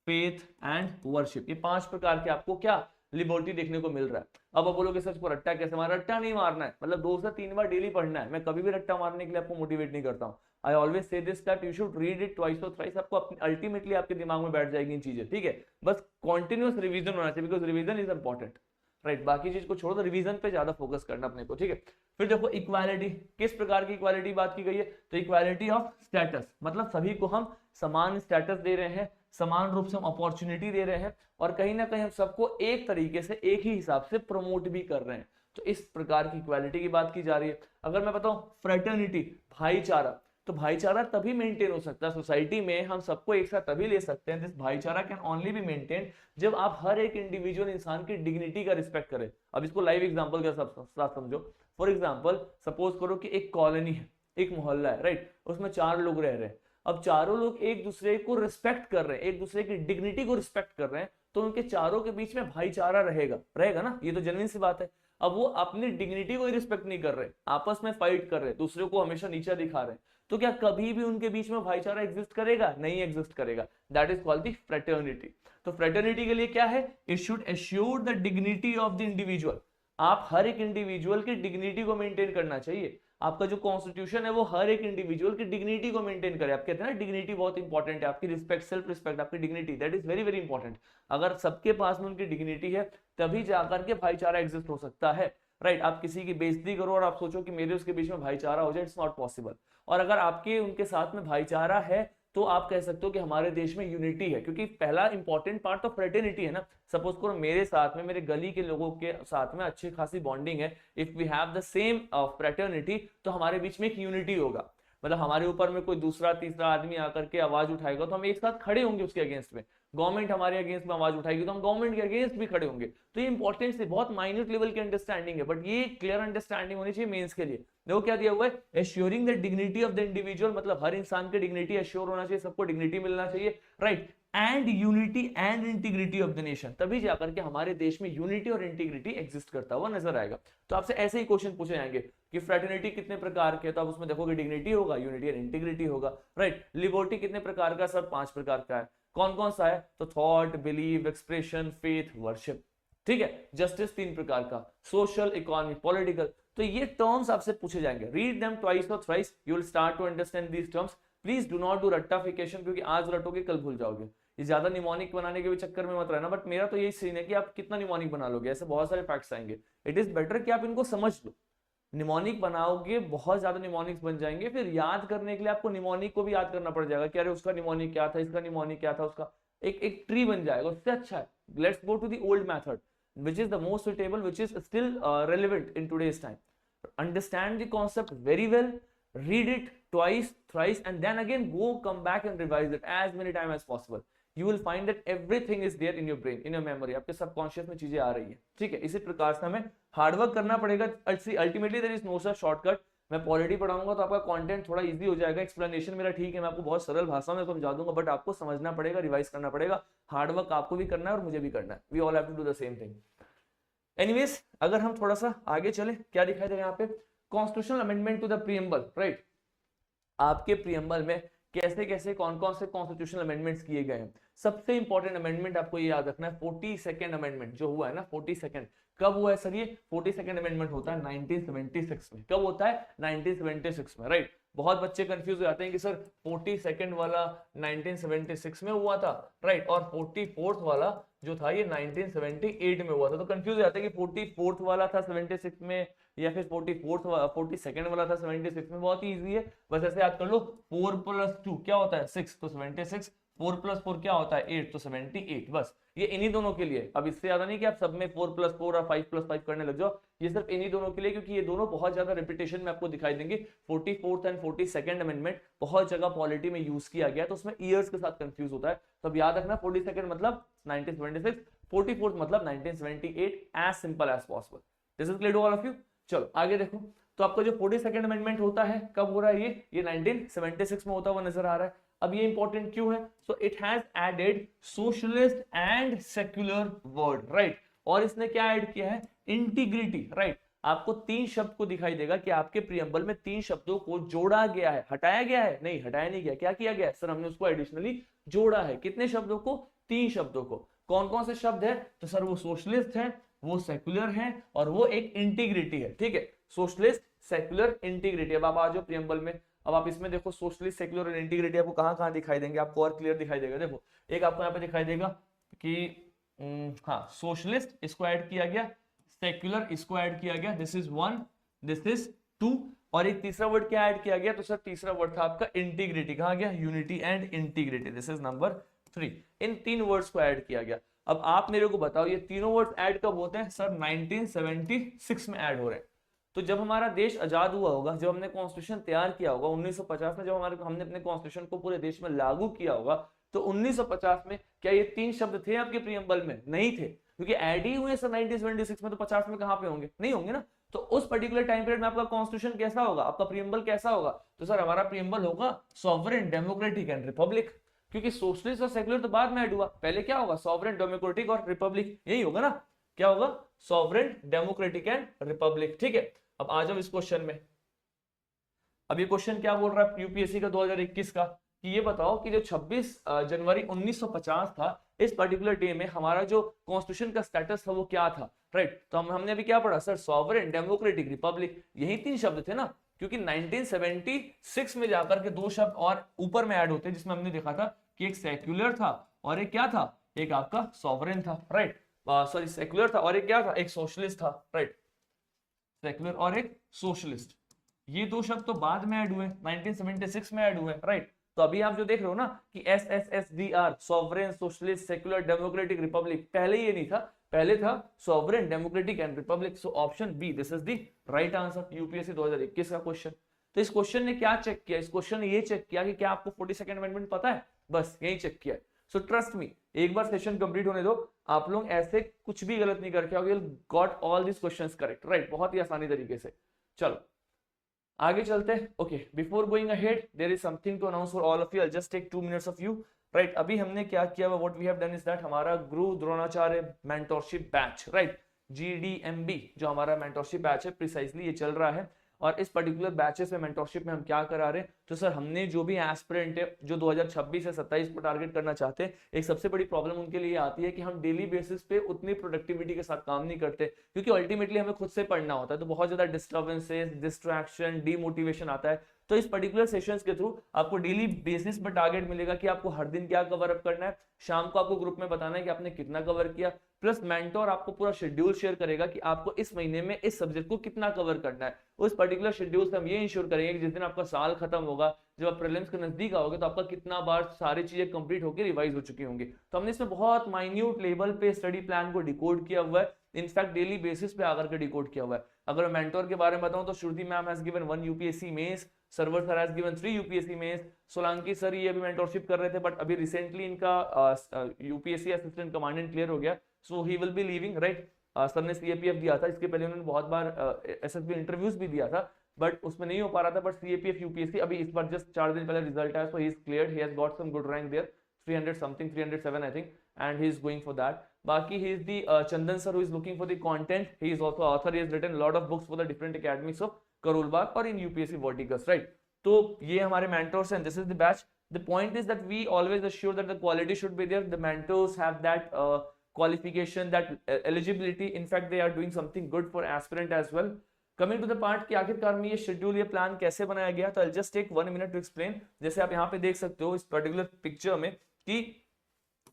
faith and worship, ये 5 प्रकार के आपको क्या लिबर्टी देखने को मिल रहा है। अब आप बोलोगे सच को रट्टा कैसे मारना, रट्टा नहीं मारना है, मतलब 2 से 3 बार डेली पढ़ना है। मैं कभी भी रट्टा मारने के लिए आपको मोटिवेट नहीं करता हूँ। I always say this that you should read it twice और थ्राइस, आपको अल्टीमेटली आपके दिमाग में बैठ जाएगी इन चीजें। ठीक है, बस कॉन्टिन्यूस रिवीजन होना चाहिए, because revision is important, right. बाकी चीज को छोड़ो तो रिवीजन पे ज्यादा फोकस करना अपने को। ठीक है, फिर देखो इक्वालिटी, किस प्रकार की इक्वालिटी बात की गई है, तो इक्वालिटी ऑफ स्टेटस, मतलब सभी को हम समान स्टेटस दे रहे हैं, समान रूप से हम अपॉर्चुनिटी दे रहे हैं और कहीं ना कहीं हम सबको एक तरीके से एक ही हिसाब से प्रमोट भी कर रहे हैं। तो इस प्रकार की इक्वालिटी की बात की जा रही है। अगर मैं बताऊं फ्रेटर्निटी, भाईचारा, तो भाईचारा तभी मेंटेन हो सकता है सोसाइटी में, हम सबको एक साथ तभी ले सकते हैं, दिस भाईचारा कैन ओनली बी मेंटेन जब आप हर एक इंडिविजुअल इंसान की डिग्निटी का रिस्पेक्ट करें। अब इसको लाइव एग्जांपल के साथ समझो। फॉर एग्जांपल सपोज करो कि एक कॉलोनी है, एक मोहल्ला है, राइट, उसमें 4 लोग रह रहे हैं। अब चारों लोग एक दूसरे को रिस्पेक्ट कर रहे हैं, एक दूसरे की डिग्निटी को रिस्पेक्ट कर रहे हैं, तो उनके चारों के बीच में भाईचारा रहेगा, रहेगा ना, ये तो जेन्युइन सी बात है। अब वो अपनी डिग्निटी को ही रिस्पेक्ट नहीं कर रहे, आपस में फाइट कर रहे, दूसरे को हमेशा नीचा दिखा रहे, तो क्या कभी भी उनके बीच में भाईचारा एग्जिस्ट करेगा? नहीं एग्जिस्ट करेगा। That is called the fraternity. तो फ्रेटर्निटी के लिए क्या है, it should assure the dignity of the individual, आप हर एक इंडिविजुअल की डिग्निटी को मेंटेन करना चाहिए। आपका जो कॉन्स्टिट्यूशन है वो हर एक इंडिविजुअल की डिग्निटी को मेंटेन करे। आप कहते हैं ना डिग्निटी बहुत इंपॉर्टेंट है, आपकी रिस्पेक्ट, सेल्फ रिस्पेक्ट, आपकी dignity, that is very very important. अगर सबके पास में उनकी डिग्निटी है तभी जाकर के भाईचारा एग्जिस्ट हो सकता है, राइट। आप किसी की बेइज्जती करो और आप सोचो कि मेरे उसके बीच में भाईचारा हो जाए, इट्स नॉट पॉसिबल। और अगर आपके उनके साथ में भाईचारा है तो आप कह सकते हो कि हमारे देश में यूनिटी है, क्योंकि पहला इंपॉर्टेंट पार्ट तो फ्रेटर्निटी है ना। सपोज करो मेरे साथ में, मेरे गली के लोगों के साथ में अच्छी खासी बॉन्डिंग है, if we have the same fraternity तो हमारे बीच में एक यूनिटी होगा। मतलब हमारे ऊपर में कोई दूसरा तीसरा आदमी आकर के आवाज उठाएगा तो हम एक साथ खड़े होंगे उसके अगेंस्ट में। गवर्नमेंट हमारे अगेंस्ट में आवाज उठाएगी तो हम गवर्नमेंट के अगेंस्ट भी खड़े होंगे। तो ये इंपॉर्टेंट से बहुत माइन्यूट लेवल की अंडरस्टैंडिंग है, बट ये क्लियर अंडरस्टैंडिंग होनी चाहिए मेंस के लिए। देखो क्या दिया हुआ है, assuring the dignity of the individual, मतलब हर इंसान की डिग्निटी एश्योर होना चाहिए, सबको डिग्निटी मिलना चाहिए, right. And unity and integrity of the nation, तभी जाकर के हमारे देश में यूनिटी और इंटीग्रिटी एग्जिस्ट करता हुआ नजर आएगा। तो आपसे ऐसे ही क्वेश्चन पूछे जाएंगे कि फ्रेटर्निटी कितने प्रकार के, तो आप उसमें देखोगे डिग्निटी होगा, यूनिटी और इंटीग्रिटी होगा, राइट। लिबर्टी कितने प्रकार का, सब 5 प्रकार का है। कौन कौन सा है, तो thought, believe, expression, faith, worship, ठीक है। जस्टिस 3 प्रकार का, सोशल, इकोनॉमिक, पॉलिटिकल। तो ये टर्म्स आपसे पूछे जाएंगे, रीड देम ट्वाइस और thrice, you will start to understand these terms. Please do not do रट्टाफिकेशन, क्योंकि आज रटोगे कल भूल जाओगे। ये ज्यादा निमोनिक बनाने के भी चक्कर में मत रहना, बट मेरा तो यही सीन है कि आप कितना निमोनिक बना लोगे, ऐसे बहुत सारे फैक्ट्स आएंगे। इट इज बेटर कि आप इनको समझ लो। निमोनिक बनाओगे, बहुत ज्यादा निमोनिक्स बन जाएंगे, फिर याद करने के लिए आपको निमोनिक को भी याद करना पड़ जाएगा कि अरे उसका निमोनिक क्या था, इसका निमोनिक क्या था, उसका एक ट्री बन जाएगा। उससे अच्छा है let's go to the old method which is the most suitable, which is still relevant in today's time. understand the concept very well, read it twice, thrice, and then again go come back and revise it as many times as possible. You will find that everything is there in your brain, in your memory. आपके subconscious में चीजें आ रही है, ठीक है. इसी प्रकार से हमें हार्डवर्क करना पड़ेगा. Ultimately there is no sir shortcut. मैं पॉलिटी पढ़ाऊंगा तो आपका कंटेंट थोड़ा इजी हो जाएगा. एक्सप्लेनेशन मेरा ठीक है, मैं आपको बहुत सरल भाषा में समझा दूंगा, बट आपको समझना पड़ेगा, रिवाइज करना पड़ेगा. हार्डवर्क आपको भी करना है और मुझे भी करना है. We all have to do the same thing. Anyways, अगर हम थोड़ा सा आगे चले, क्या दिखाई दे रहा है यहाँ पे? Constitutional amendment to the preamble, right. आपके प्रीएम्बल में कैसे कैसे कौन कौन से कॉन्स्टिट्यूशनल अमेंडमेंट्स किए गए हैं. सबसे इंपॉर्टेंट अमेंडमेंट आपको ये याद रखना है, 42nd अमेंडमेंट जो हुआ है ना, 42nd. कब हुआ है सर ये? 42nd अमेंडमेंट होता है 1976 में. कब होता है? 1976 में, राइट. बहुत बच्चे कंफ्यूज हो जाते हैं कि सर 42nd वाला 1976 में हुआ था, राइट, और 44th वाला जो था ये 1978 में हुआ था. तो कंफ्यूज हो जाते हैं कि 44th वाला था 76 में या फिर 42nd वाला था 76 में. बहुत ही इजी है, बस ऐसे याद कर लो. 4 + 2 क्या होता है? 6, तो 76. 4 + 4 क्या होता है? 8, तो 78. बस ये इन्हीं दोनों के लिए. अब इससे ज्यादा नहीं कि आप सब में 4 + 4 और 5 + 5 करने लग जाओ. ये सिर्फ इन्हीं दोनों के लिए, क्योंकि ये दोनों बहुत ज्यादा रिपीटेशन में आपको दिखाई देंगे. 44th एंड 42nd अमेंडमेंट बहुत जगह पॉलिटी में यूज किया गया, तो उसमें ईयर्स के साथ कंफ्यूज होता है. तो अब याद रखना, 42nd मतलब 1976, 44th मतलब 1978, as simple as possible. This is clear to all of you. चलो आगे देखो. तो आपका जो 42nd अमेंडमेंट होता है, कब हो रहा है ये 1976 में होता हुआ नजर आ रहा है. अब ये इंपॉर्टेंट क्यों है? So it has added socialist and secular word, right. और इसने क्या ऐड किया है? Integrity, right. आपको 3 शब्द को दिखाई देगा कि आपके प्रीएम्बल में 3 शब्दों को जोड़ा गया है. हटाया गया है? नहीं, हटाया नहीं गया. क्या किया गया है? सर हमने उसको एडिशनली जोड़ा है. कितने शब्दों को? 3 शब्दों को. कौन कौन से शब्द है? तो सर वो सोशलिस्ट है, वो सेक्युलर है, और वो एक इंटीग्रिटी है. ठीक है, सोशलिस्ट, सेक्युलर, इंटीग्रिटी. अब आप आ जाओ प्रीएम्बल में. अब आप इसमें देखो, सोशलिस्ट, सेक्युलर और इंटीग्रिटी आपको कहां कहां दिखाई देंगे, आपको और क्लियर दिखाई देगा. देखो, एक आपको यहाँ पे दिखाई देगा कि हाँ, सोशलिस्ट इसको ऐड किया गया, सेक्युलर इसको ऐड किया गया. दिस इज 1, दिस इज 2, और एक तीसरा वर्ड क्या ऐड किया गया? तो सर तीसरा वर्ड था आपका इंटीग्रिटी. कहां गया? Unity and integrity. This is number 3. In 3 words को ऐड किया गया. अब आप मेरे को बताओ, ये तीनों वर्ड्स ऐड कब होते हैं? सर 1976 में ऐड हो रहे हैं. तो जब हमारा देश आजाद हुआ होगा, जब हमने कॉन्स्टिट्यूशन तैयार किया होगा 1950 में, जब हमने अपने कॉन्स्टिट्यूशन को पूरे देश में लागू किया होगा, तो 1950 में क्या ये 3 शब्द थे आपके प्रीएम्बल में? नहीं थे, क्योंकि ऐड ही हुए सर 1976 में. तो 50 में कहां पे होंगे? नहीं होंगे ना. तो उस पर्टिकुलर टाइम पीरियड में आपका कॉन्स्टिट्यूशन कैसा होगा? आपका प्रीएम्बल कैसा होगा? तो सर हमारा प्रीएम्बल होगा सॉवरेन, डेमोक्रेटिक एंड रिपब्लिक. क्योंकि सोशलिस्ट और सेक्युलर तो बाद में ऐड हुआ, पहले क्या होगा? सॉवरेन, डेमोक्रेटिक और रिपब्लिक. यही होगा ना. क्या होगा? Sovereign, democratic and Republic. ठीक है, अब आ जाओ इस क्वेश्चन में. अब ये क्वेश्चन क्या बोल रहा है यूपीएससी का 2021 का, कि ये बताओ कि जो 26 जनवरी 1950 था, इस पर्टिकुलर डे में हमारा जो कॉन्स्टिट्यूशन का स्टेटस था वो क्या था, राइट. तो हमने अभी क्या पढ़ा सर? Sovereign, democratic, Republic. यही 3 शब्द थे ना, क्योंकि 1976 में जाकर के 2 शब्द और ऊपर में ऐड होते हैं, जिसमें हमने देखा था कि एक सेक्युलर था और एक क्या था? एक आपका सॉवरेन था, राइट. सॉरी, सेक्युलर था और एक क्या था? एक सोशलिस्ट था, राइट. सेक्युलर और एक सोशलिस्ट. ये 2 शब्द तो बाद में ऐड हुए, 1976 में ऐड हुए, राइट. तो अभी आप जो देख रहे हो ना कि SSSDR, sovereign, socialist, secular, democratic, republic, पहले ये नहीं था. पहले था sovereign, democratic and republic. So option B, this is the right answer. UPSC 2021 का क्वेश्चन. तो इस क्वेश्चन ने क्या चेक किया? इस क्वेश्चन ने ये चेक किया कि क्या आपको 42nd अमेंडमेंट पता है. बस यही चेक किया. सो ट्रस्ट मी, एक बार सेशन कंप्लीट होने दो, आप लोग ऐसे कुछ भी गलत नहीं करके आओगे. Got all this questions correct, right. बहुत ही आसानी तरीके से. चलो आगे चलते हैं. Okay, before going ahead, there is something to announce for all of you. I just take 2 minutes of you, right. अभी हमने क्या किया? What we have done is that हमारा Guru Dronacharya mentorship batch, right, GDMB, जो हमारा मेंटोरशिप बैच है, precisely ये चल रहा है. और इस पर्टिकुलर बैचेस में, मेंटोरशिप में हम क्या करा रहे हैं? तो सर हमने जो भी एस्पिरेंट है जो 2026 से 27 को टारगेट करना चाहते हैं, एक सबसे बड़ी प्रॉब्लम उनके लिए आती है कि हम डेली बेसिस पे उतनी प्रोडक्टिविटी के साथ काम नहीं करते, क्योंकि अल्टीमेटली हमें खुद से पढ़ना होता है. तो बहुत ज्यादा डिस्टर्बेंसेस, डिस्ट्रैक्शन, डीमोटिवेशन आता है. तो इस पर्टिकुलर सेशंस के थ्रू आपको डेली बेसिस पर टारगेट मिलेगा कि आपको हर दिन क्या कवर अप करना है, शाम को आपको ग्रुप में बताना है कि आपने कितना कवर किया, प्लस मेंटोर आपको पूरा शेड्यूल शेयर करेगा कि आपको इस महीने में इस सब्जेक्ट को कितना कवर करना है। उस पर्टिकुलर शेड्यूल से हम ये इंश्योर करेंगे कि जिस दिन आपका साल खत्म होगा, जब आप प्रीलिम्स के नजदीक आओगे, तो आपका कितना बार सारी चीजें कंप्लीट होकर रिवाइज हो चुकी होंगी। तो हमने इसमें बहुत माइन्यूट लेवल पे स्टडी प्लान को डिकोड किया हुआ है, इनफैक्ट डेली बेसिस पे आकर के डिकोड किया हुआ है। अगर मैं मेंटोर के बारे में बताऊं तो Shruti ma'am has given 1 UPSC mains, Sarvar sir has given 3 UPSC mains, Solanki sir ये अभी मेंटोरशिप कर रहे थे बट अभी रिसेंटली इनका यूपीएससी असिस्टेंट कमांडेंट क्लियर हो गया, so he will be leaving, right. Sir ने सीएपीएफ दिया था, इसके पहले उन्होंने बहुत बार एसएसबी इंटरव्यूज भी दिया था बट उसमें नहीं हो पा रहा था, बट सीएपीएफ यूपीएससी अभी इस बार जस्ट 4 दिन पहले रिजल्ट आया, so he is cleared, he has got some good rank there, 300 something, 307 I think, and he is going for that. Baki, he is the Chandan sir who is looking for the content. He is also author. He has written a lot of books for the different academies of Karol Bagh or in UPSC Verticals, right? तो ये हमारे mentors हैं. This is the batch. The point is that we always assure that the quality should be there. The mentors have that qualification, that eligibility. In fact, they are doing something good for aspirant as well. Coming to the part कि आखिरकार में ये schedule, ये plan कैसे बनाया गया, तो I'll just take 1 minute to explain. जैसे आप यहाँ पे देख सकते हो इस पर्टिकुलर पिक्चर में कि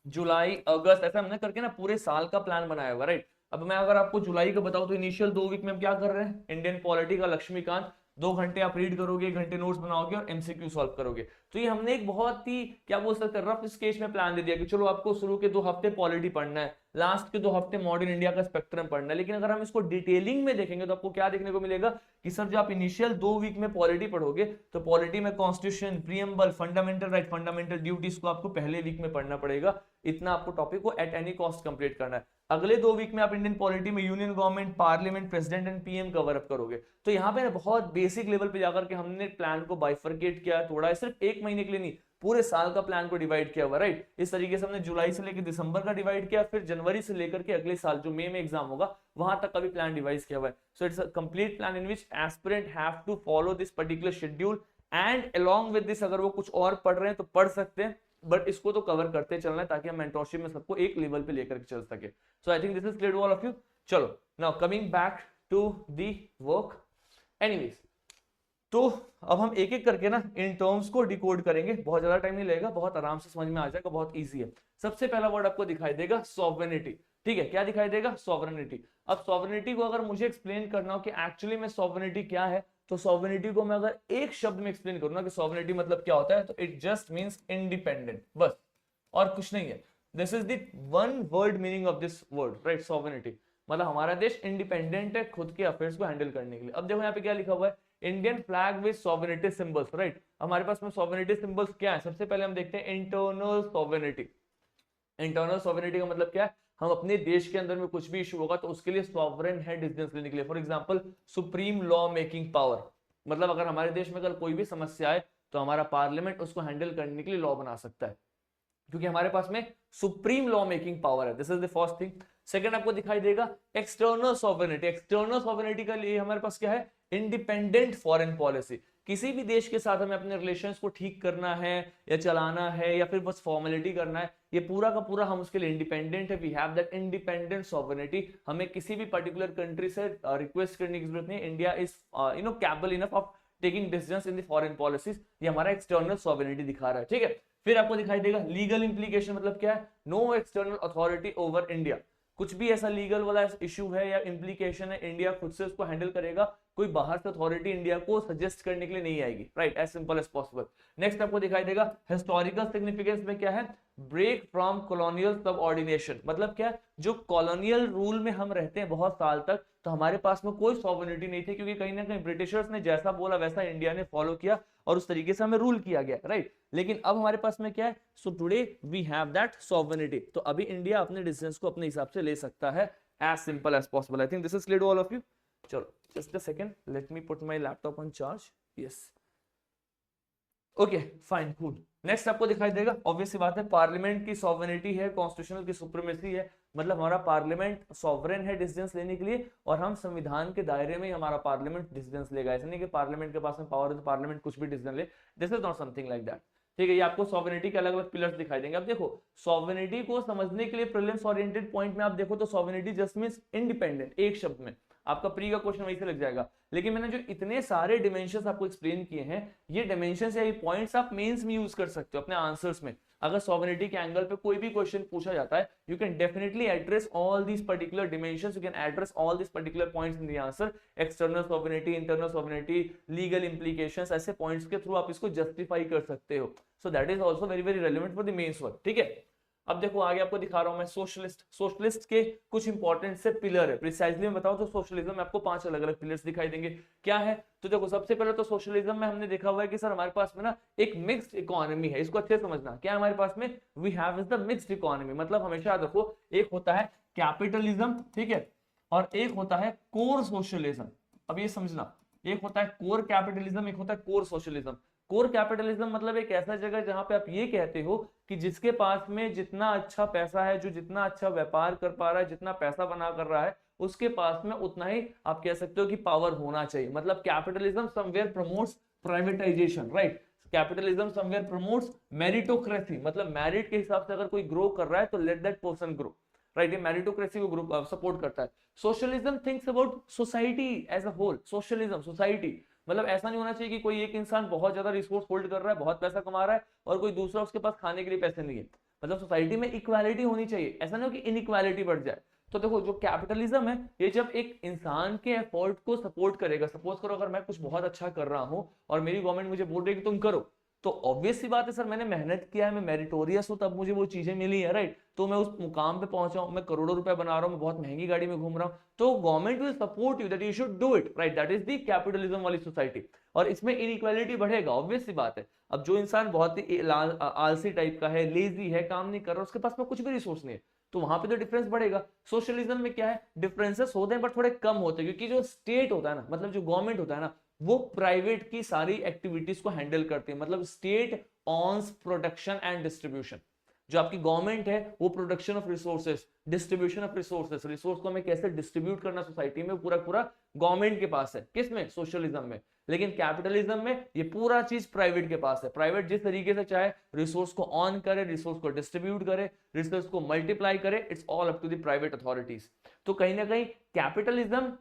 जुलाई अगस्त ऐसा हमने करके ना पूरे साल का प्लान बनाया हुआ, राइट। अब मैं अगर आपको जुलाई का बताऊं तो इनिशियल 2 वीक में हम क्या कर रहे हैं, इंडियन पॉलिटी का लक्ष्मीकांत 2 घंटे आप रीड करोगे, 1 घंटे नोट्स बनाओगे और एमसीक्यू सॉल्व करोगे। तो ये हमने एक बहुत ही क्या बोल सकते हैं रफ स्केच में प्लान दे दिया कि चलो आपको शुरू के 2 हफ्ते पॉलिटी पढ़ना है, लास्ट के 2 हफ्ते मॉडर्न इंडिया का स्पेक्ट्रम पढ़ना है। लेकिन अगर हम इसको डिटेलिंग में देखेंगे तो आपको क्या देखने को मिलेगा कि सर जो आप इनिशियल 2 वीक में पॉलिटी पढ़ोगे तो पॉलिटी में constitution, preamble, fundamental right, fundamental duties को आपको पहले वीक में पढ़ना पड़ेगा। इतना आपको टॉपिक को एट एनी कॉस्ट कंप्लीट करना है। अगले 2 वीक में आप इंडियन पॉलिटी में union government, parliament, president and PM cover up करोगे। तो यहाँ पे ना बहुत बेसिक लेवल पे जाकर के हमने प्लान को बाइफरकेट किया, तोड़ा है, सिर्फ 1 महीने के लिए नहीं, पूरे साल का प्लान को डिवाइड किया हुआ, राइट। इस तरीके से हमने जुलाई से लेकर दिसंबर का डिवाइड किया, फिर जनवरी से लेकर के अगले साल जो मई में एग्जाम होगा वहां तक का भी प्लान डिवाइड किया हुआ है। So it's a complete plan in which aspirant have to follow this particular schedule and along with this अगर वो कुछ और पढ़ रहे हैं तो पढ़ सकते हैं, बट इसको तो कवर करते चलना है ताकि हम मेंटरशिप में सबको एक लेवल पे लेकर चल सके। So I think this is clear to all of you. चलो now coming back to the work. Anyways, तो अब हम एक एक करके ना इन टर्म्स को डिकोड करेंगे, बहुत ज्यादा टाइम नहीं लगेगा, बहुत आराम से समझ में आ जाएगा, बहुत इजी है। सबसे पहला वर्ड आपको दिखाई देगा सॉवरेनिटी, ठीक है। क्या दिखाई देगा? सॉवरेनिटी। अब सॉवरेनिटी को अगर मुझे एक्सप्लेन करना हो कि एक्चुअली में सॉवरेनिटी क्या है, तो सॉवरेनिटी को मैं अगर एक शब्द में एक्सप्लेन करूँ ना कि सॉवरेनिटी मतलब क्या होता है, तो इट जस्ट मींस इंडिपेंडेंट, बस, और कुछ नहीं है। This is the one word meaning of this word, right. Sovereignty मतलब हमारा देश इंडिपेंडेंट है खुद के अफेयर्स को हैंडल करने के लिए। अब देखो यहाँ पे क्या लिखा हुआ है, Indian flag with sovereignty symbols, right. हमारे पास में सॉवरेनिटी सिंबल्स क्या है, सबसे पहले हम देखते हैं इंटरनल सॉवरेनिटी। इंटरनल सॉवरेनिटी का मतलब क्या है, हम अपने देश के अंदर में कुछ भी इशू होगा तो उसके लिए सॉवरेन है डिसीजन लेने के लिए। For example supreme law making power, मतलब अगर हमारे देश में अगर कोई भी समस्या है तो हमारा पार्लियामेंट उसको हैंडल करने के लिए लॉ बना सकता है, क्योंकि हमारे पास में सुप्रीम लॉ मेकिंग पावर है। This is the first thing. Second आपको दिखाई देगा एक्सटर्नल सॉवरेनिटी। एक्सटर्नल सॉवरेनिटी का लिए हमारे पास क्या है, इंडिपेंडेंट फॉरेन पॉलिसी। किसी भी देश के साथ हमें अपने रिलेशंस को ठीक करना है या चलाना है या फिर बस फॉर्मेलिटी करना है, ये पूरा का पूरा हम उसके लिए इंडिपेंडेंट है। We have that independent sovereignty. हमें किसी भी पर्टिकुलर कंट्री से रिक्वेस्ट करने की जरूरत नहीं। India is capable enough of taking decisions in the foreign policies. ये हमारा एक्सटर्नल सॉवरेनिटी दिखा रहा है, ठीक है। फिर आपको दिखाई देगा लीगल इंप्लीकेशन, मतलब क्या है, no external authority over India. कुछ भी ऐसा लीगल वाला इशू है या इंप्लीकेशन है, इंडिया खुद से उसको हैंडल करेगा, कोई बाहर से अथॉरिटी इंडिया को सजेस्ट करने के लिए नहीं आएगी, right, as simple as possible. Next आपको दिखाई देगा हिस्टोरिकल सिग्निफिकेंस में क्या है, ब्रेक फ्रॉम कॉलोनियल सबऑर्डिनेशन। मतलब क्या, जो कॉलोनियल रूल में हम रहते हैं बहुत साल तक, तो हमारे पास में कोई सॉवरेनिटी नहीं थी, क्योंकि कहीं ना कहीं ब्रिटिशर्स ने जैसा बोला वैसा इंडिया ने फॉलो किया और उस तरीके से हमें रूल किया गया, राइट। लेकिन अब हमारे पास में क्या है, so today we have that sovereignty. तो अभी इंडिया अपने डिसीजंस को अपने हिसाब से ले सकता है, as simple as possible. I think this is clear to all of you. चलो just a second, let me put my laptop on charge. Yes, okay fine, cool. Next आपको दिखाई देगा, ऑब्वियस सी बात है, पार्लियामेंट की सॉवरेनिटी है, constitutional की supremacy है। मतलब हमारा पार्लियामेंट सॉवरेन है डिसीजंस लेने के लिए, और हम संविधान के दायरे में हमारा पार्लियामेंट डिसीजंस लेगा। ऐसा नहीं कि पार्लियामेंट के पास में पावर है तो पार्लियामेंट कुछ भी डिसीजन ले, this is not something like that, ठीक है। ये आपको सॉवरेनिटी के अलग अलग पिलर्स दिखाई देंगे। अब देखो, सॉवरेनिटी को समझने के लिए प्रीलिम्स ओरिएंटेड पॉइंट में आप देखो तो सॉवरेनिटी जस्ट मींस इंडिपेंडेंट, एक शब्द में। आपका प्री का क्वेश्चन वहीं से लग जाएगा। लेकिन मैंने जो इतने सारे डिमेंशंस आपको एक्सप्लेन किए हैं, ये डिमेंशंस या ये पॉइंट्स आप मेंस में यूज कर सकते हो अपने आंसर्स में। अगर सॉवरेनिटी के एंगल पे कोई भी क्वेश्चन पूछा जाता है, you can definitely address all these particular dimensions, you can address all these particular points in the answer. External sovereignty, internal sovereignty, legal implications, ऐसे पॉइंट्स के थ्रू आप इसको जस्टिफाई कर सकते हो। So that is also very very relevant for the mains work, ठीक है। अब देखो आगे आपको दिखा रहा हूं मैं सोशलिस्ट। सोशलिस्ट के कुछ इंपॉर्टेंट से पिलर है, प्रिसाइजली मैं बताऊं तो सोशलिज्म में आपको 5 अलग अलग पिलर्स दिखाई देंगे। क्या है? तो देखो सबसे पहले तो सोशलिज्म में हमने देखा हुआ है कि सर हमारे पास में ना एक मिक्स्ड इकोनॉमी है। इसको अच्छे से समझना, क्या है हमारे पास में? We have is the mixed economy. मतलब हमेशा याद रखो, एक होता है कैपिटलिज्म, ठीक है, और एक होता है कोर सोशलिज्म। अब ये समझना, एक होता है कोर कैपिटलिज्म, एक होता है कोर सोशलिज्म। कोर कैपिटलिज्म मतलब एक ऐसा जगह जहां पे आप ये कहते हो कि जिसके पास में जितना अच्छा पैसा है, जो जितना अच्छा व्यापार कर पा रहा है, जितना पैसा बना कर रहा है, उसके पास में उतना ही आप कह सकते हो कि पावर होना चाहिए। मतलब capitalism somewhere promotes privatisation, right. Capitalism somewhere promotes meritocracy, मतलब मेरिट के हिसाब से अगर कोई ग्रो कर रहा है तो let that person grow, right. ये मेरिटोक्रेसी को ग्रुप सपोर्ट करता है। Socialism thinks about society as a whole. Socialism society, मतलब ऐसा नहीं होना चाहिए कि कोई एक इंसान बहुत ज्यादा रिसोर्स होल्ड कर रहा है, बहुत पैसा कमा रहा है, और कोई दूसरा उसके पास खाने के लिए पैसे नहीं है। मतलब सोसाइटी में इक्वालिटी होनी चाहिए, ऐसा नहीं हो कि इनइक्वालिटी बढ़ जाए। तो देखो जो कैपिटलिज्म है, ये जब एक इंसान के एफर्ट को सपोर्ट करेगा, सपोज करो अगर मैं कुछ बहुत अच्छा कर रहा हूं और मेरी गवर्नमेंट मुझे बोल रही है कि तुम करो, तो ऑब्वियस सी बात है सर, मैंने मेहनत किया है, मैं मेरिटोरियस हूं, तब मुझे वो चीजें मिली है, राइट। तो मैं उस मुकाम पे पहुंचा हूं, मैं करोड़ों रुपए बना रहा हूं, मैं बहुत महंगी गाड़ी में घूम रहा हूं, तो government will support you that you should do it, right. That is the capitalism वाली सोसाइटी। और इसमें इनइक्वालिटी बढ़ेगा, ऑब्वियस सी बात है। अब जो इंसान बहुत ही आलसी टाइप का है, लेजी है, काम नहीं कर रहा, उसके पास में कुछ भी रिसोर्स नहीं है, तो वहां पे तो डिफरेंस बढ़ेगा। सोशलिज्म में क्या है? डिफरेंसेस होते हैं बट थोड़े कम होते हैं, क्योंकि जो स्टेट होता है ना, मतलब जो गवर्नमेंट होता है ना, वो प्राइवेट की सारी एक्टिविटीज को हैंडल करती है। मतलब स्टेट ऑन्स प्रोडक्शन एंड डिस्ट्रीब्यूशन। जो आपकी गवर्नमेंट है वो production of resources, distribution of resources, resource को हमें कैसे डिस्ट्रीब्यूट करना सोसाइटी में, पूरा पूरा गवर्नमेंट के पास है। किसमें? सोशलिज्म में। लेकिन कैपिटलिज्म में ये पूरा चीज प्राइवेट के पास है। प्राइवेट जिस तरीके से चाहे रिसोर्स को ऑन करे, रिसोर्स को डिस्ट्रीब्यूट करे, रिसोर्स को मल्टीप्लाई करे, it's all up to the private authorities. तो कहीं ना कहीं कैपिटलिज्म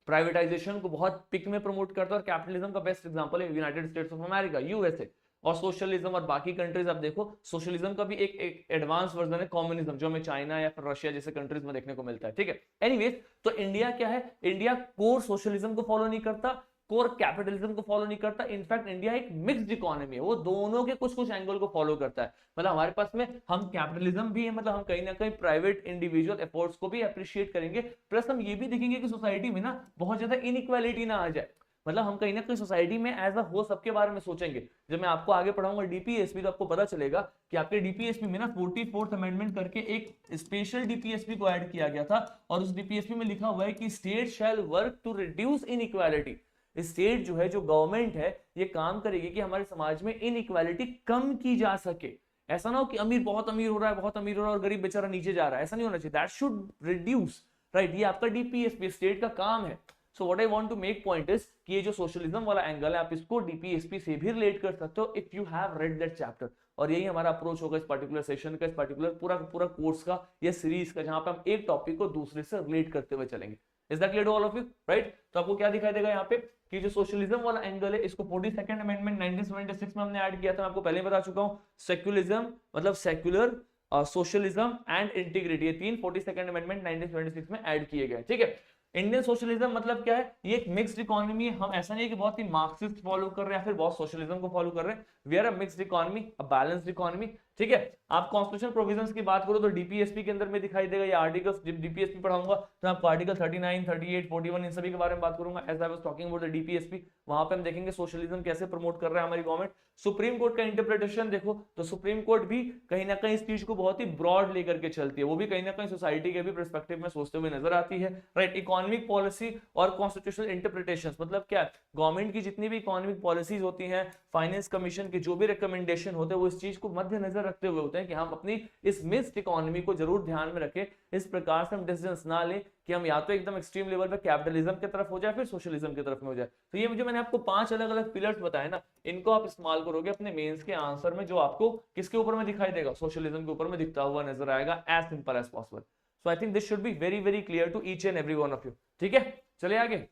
प्राइवेटाइजेशन को बहुत पिक में प्रमोट करता है, और कैपिटलिज्म का बेस्ट एग्जांपल है United states of America, USA. और सोशलिज्म और बाकी कंट्रीज आप देखो, सोशलिज्म का भी एक एडवांस वर्जन है कम्युनिज्म, जो हमें चाइना या फिर रशिया जैसे कंट्रीज में देखने को मिलता है, ठीक है। एनीवेज, तो इंडिया क्या है? इंडिया कोर सोशलिज्म को फॉलो नहीं करता, कोर कैपिटलिज्म को फॉलो नहीं करता। इनफैक्ट इंडिया एक मिक्स्ड इकोनॉमी है, वो दोनों के कुछ कुछ एंगल को फॉलो करता है। मतलब हमारे पास में हम कैपिटलिज्म भी है, मतलब हम कहीं ना कहीं प्राइवेट इंडिविजुअल एफर्ट्स को भी अप्रिशिएट करेंगे, प्लस हम ये भी देखेंगे कि सोसाइटी में ना बहुत ज्यादा इनइक्वालिटी ना आ जाए। मतलब हम कहीं ना कहीं सोसाइटी में एज अ हो सबके बारे में सोचेंगे। जब मैं आपको आगे पढ़ाऊंगा डीपीएसपी, तो आपको पता चलेगा कि आपके डीपीएसपी में ना 44th अमेंडमेंट करके एक स्पेशल डीपीएसपी को ऐड किया गया था, और उस डीपीएसपी में लिखा हुआ है कि state shall work to reduce inequality. State जो है, जो गवर्नमेंट है, ये काम करेगी कि हमारे समाज में इनइक्वालिटी कम की जा सके। ऐसा ना हो कि अमीर बहुत अमीर हो रहा है, बहुत अमीर हो रहा है, और गरीब बेचारा नीचे जा रहा है, ऐसा नहीं होना चाहिए। That should reduce, right. ये आपका डीपीएसपी स्टेट का काम है। So what I want to make point is कि ये जो सोशलिज्म वाला एंगल है, आप इसको डीपीएसपी से भी रिलेट कर सकते हो if you have read that chapter. और यही हमारा अप्रोच होगा इस पर्टिकुलर सेशन का, इस पर्टिकुलर पूरा पूरा कोर्स का, या सीरीज का, जहां पे हम एक टॉपिक को दूसरे से रिलेट करते हुए चलेंगे। Is that clear to all of you, right. तो आपको क्या दिखाई देगा यहाँ पे कि जो सोशलिज्म वाला एंगल है, इसको 42nd अमेंडमेंट 1976 में हमने ऐड किया था। मैं आपको पहले ही बता चुका हूँ, सेक्युलरिज्म मतलब सेक्युलर, सोशलिज्म एंड इंटीग्रिटी, ये तीन 42nd अमेंडमेंट 1976 में ऐड किए गए, ठीक है। इंडियन सोशलिज्म मतलब क्या है? ये एक मिक्स्ड इकोनॉमी है। हम ऐसा नहीं है कि बहुत ही मार्क्सिस्ट फॉलो कर रहे हैं या फिर बहुत सोशलिज्म को फॉलो कर रहे हैं। We are a mixed economy, a balanced economy, ठीक है। आप कॉन्स्टिट्यूशन प्रोविजंस की बात करो तो डीपीएसपी के अंदर में दिखाई देगा, ये आर्टिकल्स। जब डीपीएसपी पढ़ाऊंगा तो आपको आर्टिकल 39, 38, 41 इन सभी के बारे में बात करूंगा। As I was talking about the DPSP, वहां पे हम देखेंगे सोशलिज्म कैसे प्रमोट कर रहा है हमारी गवर्नमेंट। सुप्रीम कोर्ट का इंटरप्रिटेशन देखो, तो सुप्रीम कोर्ट भी कहीं ना कहीं इस चीज को बहुत ही ब्रॉड लेकर के चलती है। वो भी कहीं ना कहीं सोसाइटी के भी पर्सपेक्टिव में सोचते हुए नजर आती है, राइट। इकोनॉमिक पॉलिसी और कॉन्स्टिट्यूशनल इंटरप्रिटेशंस मतलब क्या? गवर्नमेंट की जितनी भी इकोनॉमिक पॉलिसीज होती हैं, फाइनेंस कमीशन के जो भी रिकमेंडेशन होते हैं, वो इस चीज को मद्देनजर रखते हुए होते हैं कि हम अपनी इस मिक्स्ड इकोनॉमी को जरूर ध्यान में रखें। इस प्रकार से हम डिसीजंस ना लें कि हम या तो एकदम एक्सट्रीम लेवल पे कैपिटलिज्म की तरफ हो जाए, फिर सोशलिज्म की तरफ में हो जाए। तो ये जो मैंने आपको 5 अलग अलग पिलर्स बताए ना, इनको आप इस्तेमाल करोगे अपने मेंस के आंसर में, जो आपको किसके ऊपर में दिखाई देगा? सोशलिज्म के ऊपर में दिखता हुआ नजर आएगा, as simple as possible. So I think this should be very very clear to each and every one of you. ठीक है, चलिए आगे।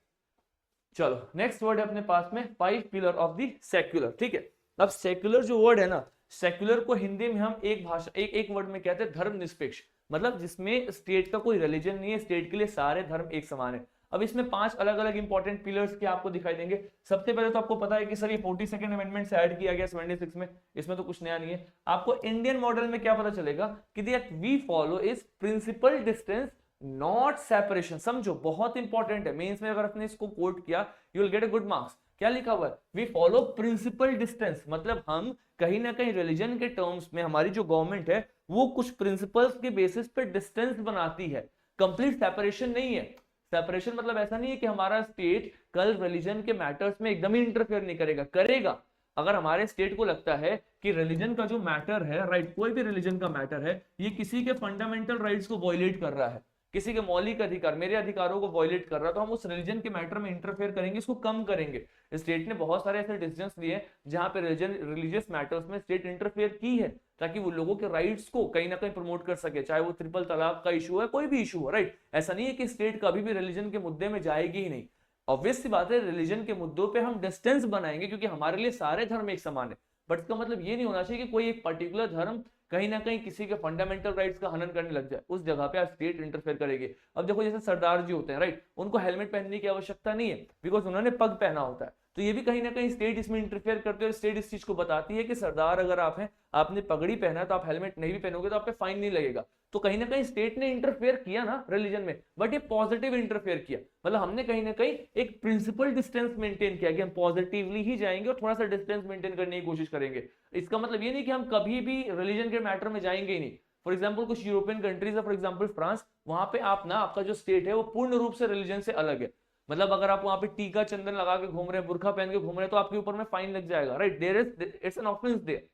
चलो नेक्स्ट वर्ड है अपने पास में 5 पिलर ऑफ द सेक्युलर। ठीक है, अब सेक्युलर जो वर्ड है ना, सेक्युलर को हिंदी में हम एक भाषा एक वर्ड में कहते हैं धर्मनिरपेक्ष, मतलब जिसमें स्टेट का कोई रिलीजन नहीं है, स्टेट के लिए सारे धर्म एक समान है। अब इसमें 5 अलग अलग इंपॉर्टेंट पिलर्स के आपको दिखाई देंगे। सबसे पहले तो आपको पता है कि सर ये 42nd अमेंडमेंट से ऐड किया गया 76 में, इसमें तो कुछ नया नहीं है। आपको इंडियन मॉडल में क्या पता चलेगा कि that we follow is principle distance not separation. समझो बहुत इंपॉर्टेंट है, मेंस में अगर आपने इसको कोट किया you will get a good marks. क्या लिखा हुआ है? वी फॉलो प्रिंसिपल डिस्टेंस, मतलब हम कहीं ना कहीं रिलीजन के टर्म्स में हमारी जो गवर्नमेंट है वो कुछ प्रिंसिपल्स के बेसिस पे डिस्टेंस बनाती है, कंप्लीट सेपरेशन नहीं है। सेपरेशन मतलब ऐसा नहीं है कि हमारा स्टेट कल रिलीजन के मैटर्स में एकदम ही इंटरफेयर नहीं करेगा, करेगा। अगर हमारे स्टेट को लगता है कि रिलीजन का जो मैटर है, राइट, कोई भी रिलीजन का मैटर है, ये किसी के फंडामेंटल राइट्स को वॉयलेट कर रहा है, किसी के मौलिक अधिकार, मेरे अधिकारों को वॉयलेट कर रहा है, तो हम उस रिलीजन के मैटर में इंटरफेयर करेंगे, इसको कम करेंगे। स्टेट ने बहुत सारे ऐसे डिसीजंस लिए जहां पे रिलीजियस मैटर्स में स्टेट इंटरफेयर की है, ताकि वो लोगों के राइट्स को कहीं ना कहीं प्रमोट कर सके, चाहे वो ट्रिपल तलाक का इशू है, कोई भी इशू है, राइट। ऐसा नहीं है कि स्टेट कभी भी रिलीजन के मुद्दे में जाएगी ही नहीं। ऑब्वियस सी बात है, रिलीजन के मुद्दों पे हम डिस्टेंस बनाएंगे क्योंकि हमारे लिए सारे धर्म एक समान है। बट इसका मतलब ये नहीं होना चाहिए कि कोई एक पर्टिकुलर धर्म कहीं ना कहीं किसी के फंडामेंटल राइट्स का हनन करने लग जाए, उस जगह पे आप स्टेट इंटरफेयर करेगी। अब देखो जैसे सरदार जी होते हैं, राइट, उनको हेलमेट पहनने की आवश्यकता नहीं है बिकॉज उन्होंने पग पहना होता है, तो ये भी कहीं ना कहीं स्टेट इसमें इंटरफेयर करते हैं। स्टेट इस चीज को बताती है कि सरदार अगर आप हैं, आपने पगड़ी पहना है, तो आप हेलमेट नहीं भी पहनोगे तो आप पे फाइन नहीं लगेगा। तो कहीं ना कहीं स्टेट ने इंटरफेयर किया ना रिलीजन में, बट ये पॉजिटिव इंटरफेयर किया, मतलब हमने कहीं ना कहीं एक प्रिंसिपल डिस्टेंस मेंटेन किया कि हम पॉजिटिवली ही जाएंगे और थोड़ा सा डिस्टेंस मेंटेन करने की कोशिश करेंगे। इसका मतलब ये नहीं कि हम कभी भी रिलीजन के मैटर में जाएंगे ही नहीं। फॉर एग्जाम्पल कुछ यूरोपियन कंट्रीज है, फॉर एग्जाम्पल फ्रांस, वहां पे आप ना, आपका जो स्टेट है वो पूर्ण रूप से रिलीजन से अलग है। मतलब अगर आप वहां पे टीका चंदन लगा के घूम रहे हैं, बुरखा पहन के घूम रहे हैं, तो आपके ऊपर में फाइन लग जाएगा, right, there is it's an offence there.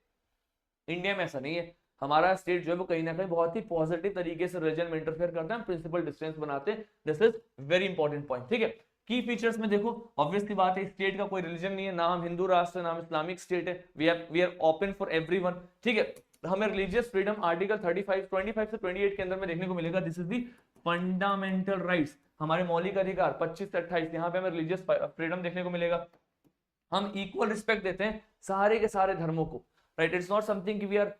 India में ऐसा नहीं है, हमारा स्टेट जो है वो कहीं ना कहीं बहुत ही पॉजिटिव तरीके से रिलीजन में इंटरफेयर करता है, प्रिंसिपल डिस्टेंस बनाते हैं। This is very important point. ठीक है, की फीचर्स में देखो, ऑब्वियसली बात है, स्टेट का कोई रिलीजन नहीं है, ना हम हिंदू राष्ट्र, ना हम इस्लामिक स्टेट है, we are open for everyone. ठीक है, हमें रिलीजियस फ्रीडम आर्टिकल 25 से 28 के अंदर में देखने को मिलेगा। This is the fundamental rights, हमारे मौलिक अधिकार 25 से 28, यहाँ पे हमें रिलीजियस फ्रीडम देखने को मिलेगा। हम इक्वल रिस्पेक्ट देते हैं सारे के सारे धर्मों को, राइट। इट्स नॉट समथिंग कि we are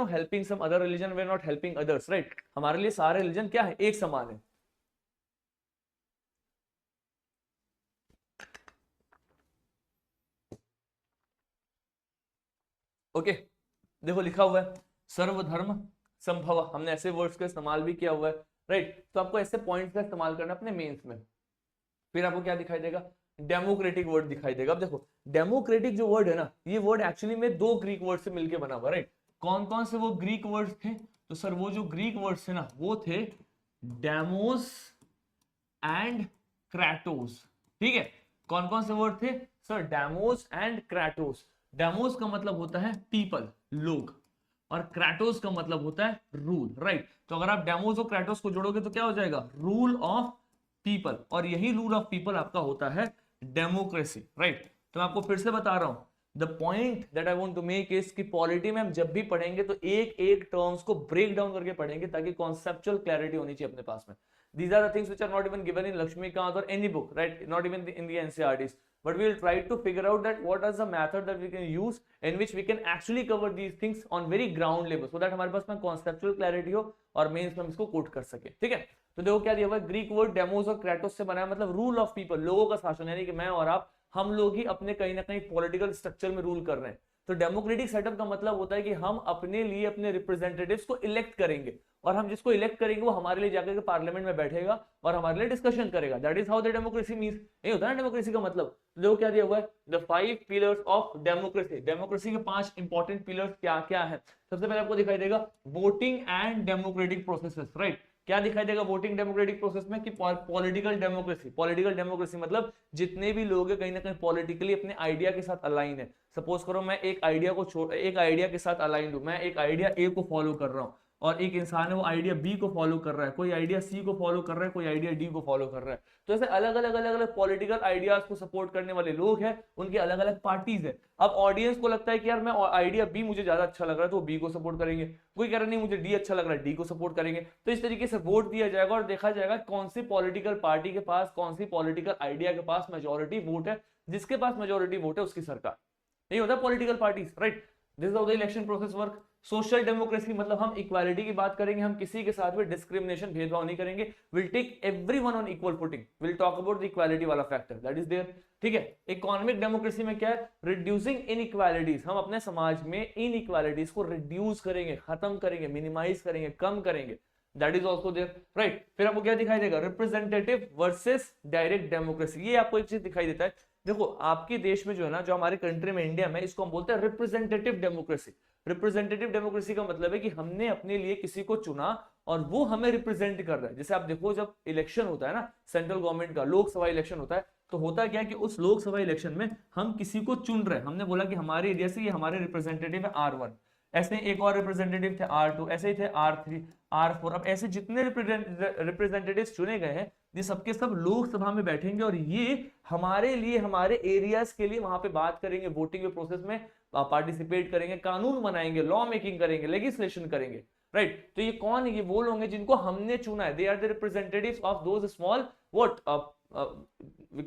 helping some other religion, we are not helping others, right. हमारे लिए सारे रिलीजन क्या है, एक समान है। ओके, देखो लिखा हुआ है सर्वधर्म संभव, हमने ऐसे वर्ड्स का इस्तेमाल भी किया हुआ है, राइट। तो आपको ऐसे पॉइंट्स का इस्तेमाल करना अपने मेंस में। फिर आपको क्या दिखाई देगा, डेमोक्रेटिक वर्ड दिखाई देगा। अब देखो डेमोक्रेटिक जो वर्ड है ना, ये वर्ड एक्चुअली में 2 ग्रीक वर्ड से मिलकर बना हुआ, राइट। कौन कौन से वो ग्रीक वर्ड्स थे? तो सर वो जो ग्रीक वर्ड्स थे ना, वो थे डेमोस एंड क्रेटोस। ठीक है, कौन कौन से वर्ड थे sir? Demos and Kratos. Demos का मतलब होता है पीपल, लोग, और क्रेटोस का मतलब होता है रूल, राइट। तो अगर आप डेमोस और क्रेटोस को जोड़ोगे तो क्या हो जाएगा, रूल ऑफ पीपल, और यही रूल ऑफ पीपल आपका होता है डेमोक्रेसी, राइट। तो मैं आपको फिर से बता रहा हूं, the point that I want to make is कि पॉलिटी में हम जब भी पढ़ेंगे तो एक एक टर्म्स को ब्रेक डाउन करके पढ़ेंगे, ताकि कॉन्सेप्चुअल क्लैरिटी होनी चाहिए अपने पास में। These are the things which are not even given in Lakshmikant or any book, right? Not even in the NCERTs. But we will try to figure out that what is the method that we can use in which we can actually cover these things on very ground level, so that हमारे पास में conceptual clarity हो और mains में हम इसको coat कर सके। ठीक है, तो देखो क्या दिया हुआ है, ग्रीक वर्ड डेमोस और क्रेटोस से बना है, मतलब रूल ऑफ पीपल, लोगों का शासन, यानी कि मैं और आप, हम लोग ही अपने कहीं ना कहीं पॉलिटिकल स्ट्रक्चर में रूल कर रहे हैं। तो डेमोक्रेटिक सेटअप का मतलब होता है कि हम अपने लिए अपने रिप्रेजेंटेटिव्स को इलेक्ट करेंगे, और हम जिसको इलेक्ट करेंगे वो हमारे लिए जाकर के पार्लियामेंट में बैठेगा और हमारे लिए डिस्कशन करेगा। That is how the democracy means. ये होता है ना डेमोक्रेसी का मतलब। तो देखो क्या दिया हुआ है, the 5 pillars of democracy. Democracy के 5 इंपॉर्टेंट पिलर्स क्या क्या है? सबसे पहले आपको दिखाई देगा voting and democratic processes, right. क्या दिखाई देगा वोटिंग डेमोक्रेटिक प्रोसेस में? कि पॉलिटिकल डेमोक्रेसी। पॉलिटिकल डेमोक्रेसी मतलब जितने भी लोग हैं कहीं ना कहीं पॉलिटिकली अपने आइडिया के साथ अलाइन है। सपोज करो मैं एक आइडिया को एक आइडिया के साथ अलाइन हूं, मैं एक आइडिया ए को फॉलो कर रहा हूं, और एक इंसान है वो आइडिया बी को फॉलो कर रहा है, कोई आइडिया सी को फॉलो कर रहा है, कोई आइडिया डी को फॉलो कर रहा है। तो ऐसे अलग अलग पॉलिटिकल आइडियाज को सपोर्ट करने वाले लोग हैं, उनकी अलग अलग पार्टीज है। अब ऑडियंस को लगता है कि यार मैं आइडिया बी मुझे ज्यादा अच्छा लग रहा है तो बी को सपोर्ट करेंगे, कोई कह रहा नहीं मुझे डी अच्छा लग रहा है डी को सपोर्ट करेंगे। तो इस तरीके से वोट दिया जाएगा और देखा जाएगा कौन सी पॉलिटिकल पार्टी के पास, कौन सी पॉलिटिकल आइडिया के पास मेजोरिटी वोट है, जिसके पास मेजोरिटी वोट है उसकी सरकार। नहीं होता political parties, right. This is how the election process work. Social democracy मतलब हम इक्वालिटी की बात करेंगे, हम किसी के साथ भी डिस्क्रिमिनेशन, भेदभाव नहीं करेंगे। Will take everyone on equal footing, will talk about the equality वाला फैक्टर दैट इज देयर, ठीक है। इकोनॉमिक डेमोक्रेसी में क्या है, रिड्यूसिंग इनइक्वालिटीज, हम अपने समाज में इनइक्वालिटीज को रिड्यूस करेंगे, खत्म करेंगे, मिनिमाइज करेंगे, कम करेंगे, that is also there, right. फिर आपको क्या दिखाई देगा, रिप्रेजेंटेटिव वर्सेस डायरेक्ट डेमोक्रेसी। ये आपको एक चीज दिखाई देता है, देखो आपके देश में जो है ना, जो हमारे कंट्री में इंडिया में, इसको हम बोलते हैं रिप्रेजेंटेटिव डेमोक्रेसी। रिप्रेजेंटेटिव डेमोक्रेसी का मतलब है कि हमने अपने लिए किसी को चुना और वो हमें रिप्रेजेंट कर रहा है। जैसे आप देखो जब इलेक्शन होता है ना, सेंट्रल गवर्नमेंट का लोकसभा इलेक्शन होता है, तो होता क्या है कि उस लोकसभा इलेक्शन में हम किसी को चुन रहे हैं, हमने बोला कि हमारे एरिया से ये हमारे रिप्रेजेंटेटिव है R1, ऐसे एक और रिप्रेजेंटेटिव थे R2, ऐसे ही थे R3, R4। अब ऐसे जितने रिप्रेजेंटेटिव्स चुने गए हैं, ये सबके सब लोकसभा में बैठेंगे और ये हमारे लिए, हमारे एरियाज के लिए वहां पे बात करेंगे, वोटिंग के प्रोसेस में पार्टिसिपेट करेंगे, कानून बनाएंगे, लॉ मेकिंग करेंगे, लेजिस्लेशन करेंगे, राइट। तो ये कौन है, ये वो लोग हैं जिनको हमने चुना है। They are the representatives of those small what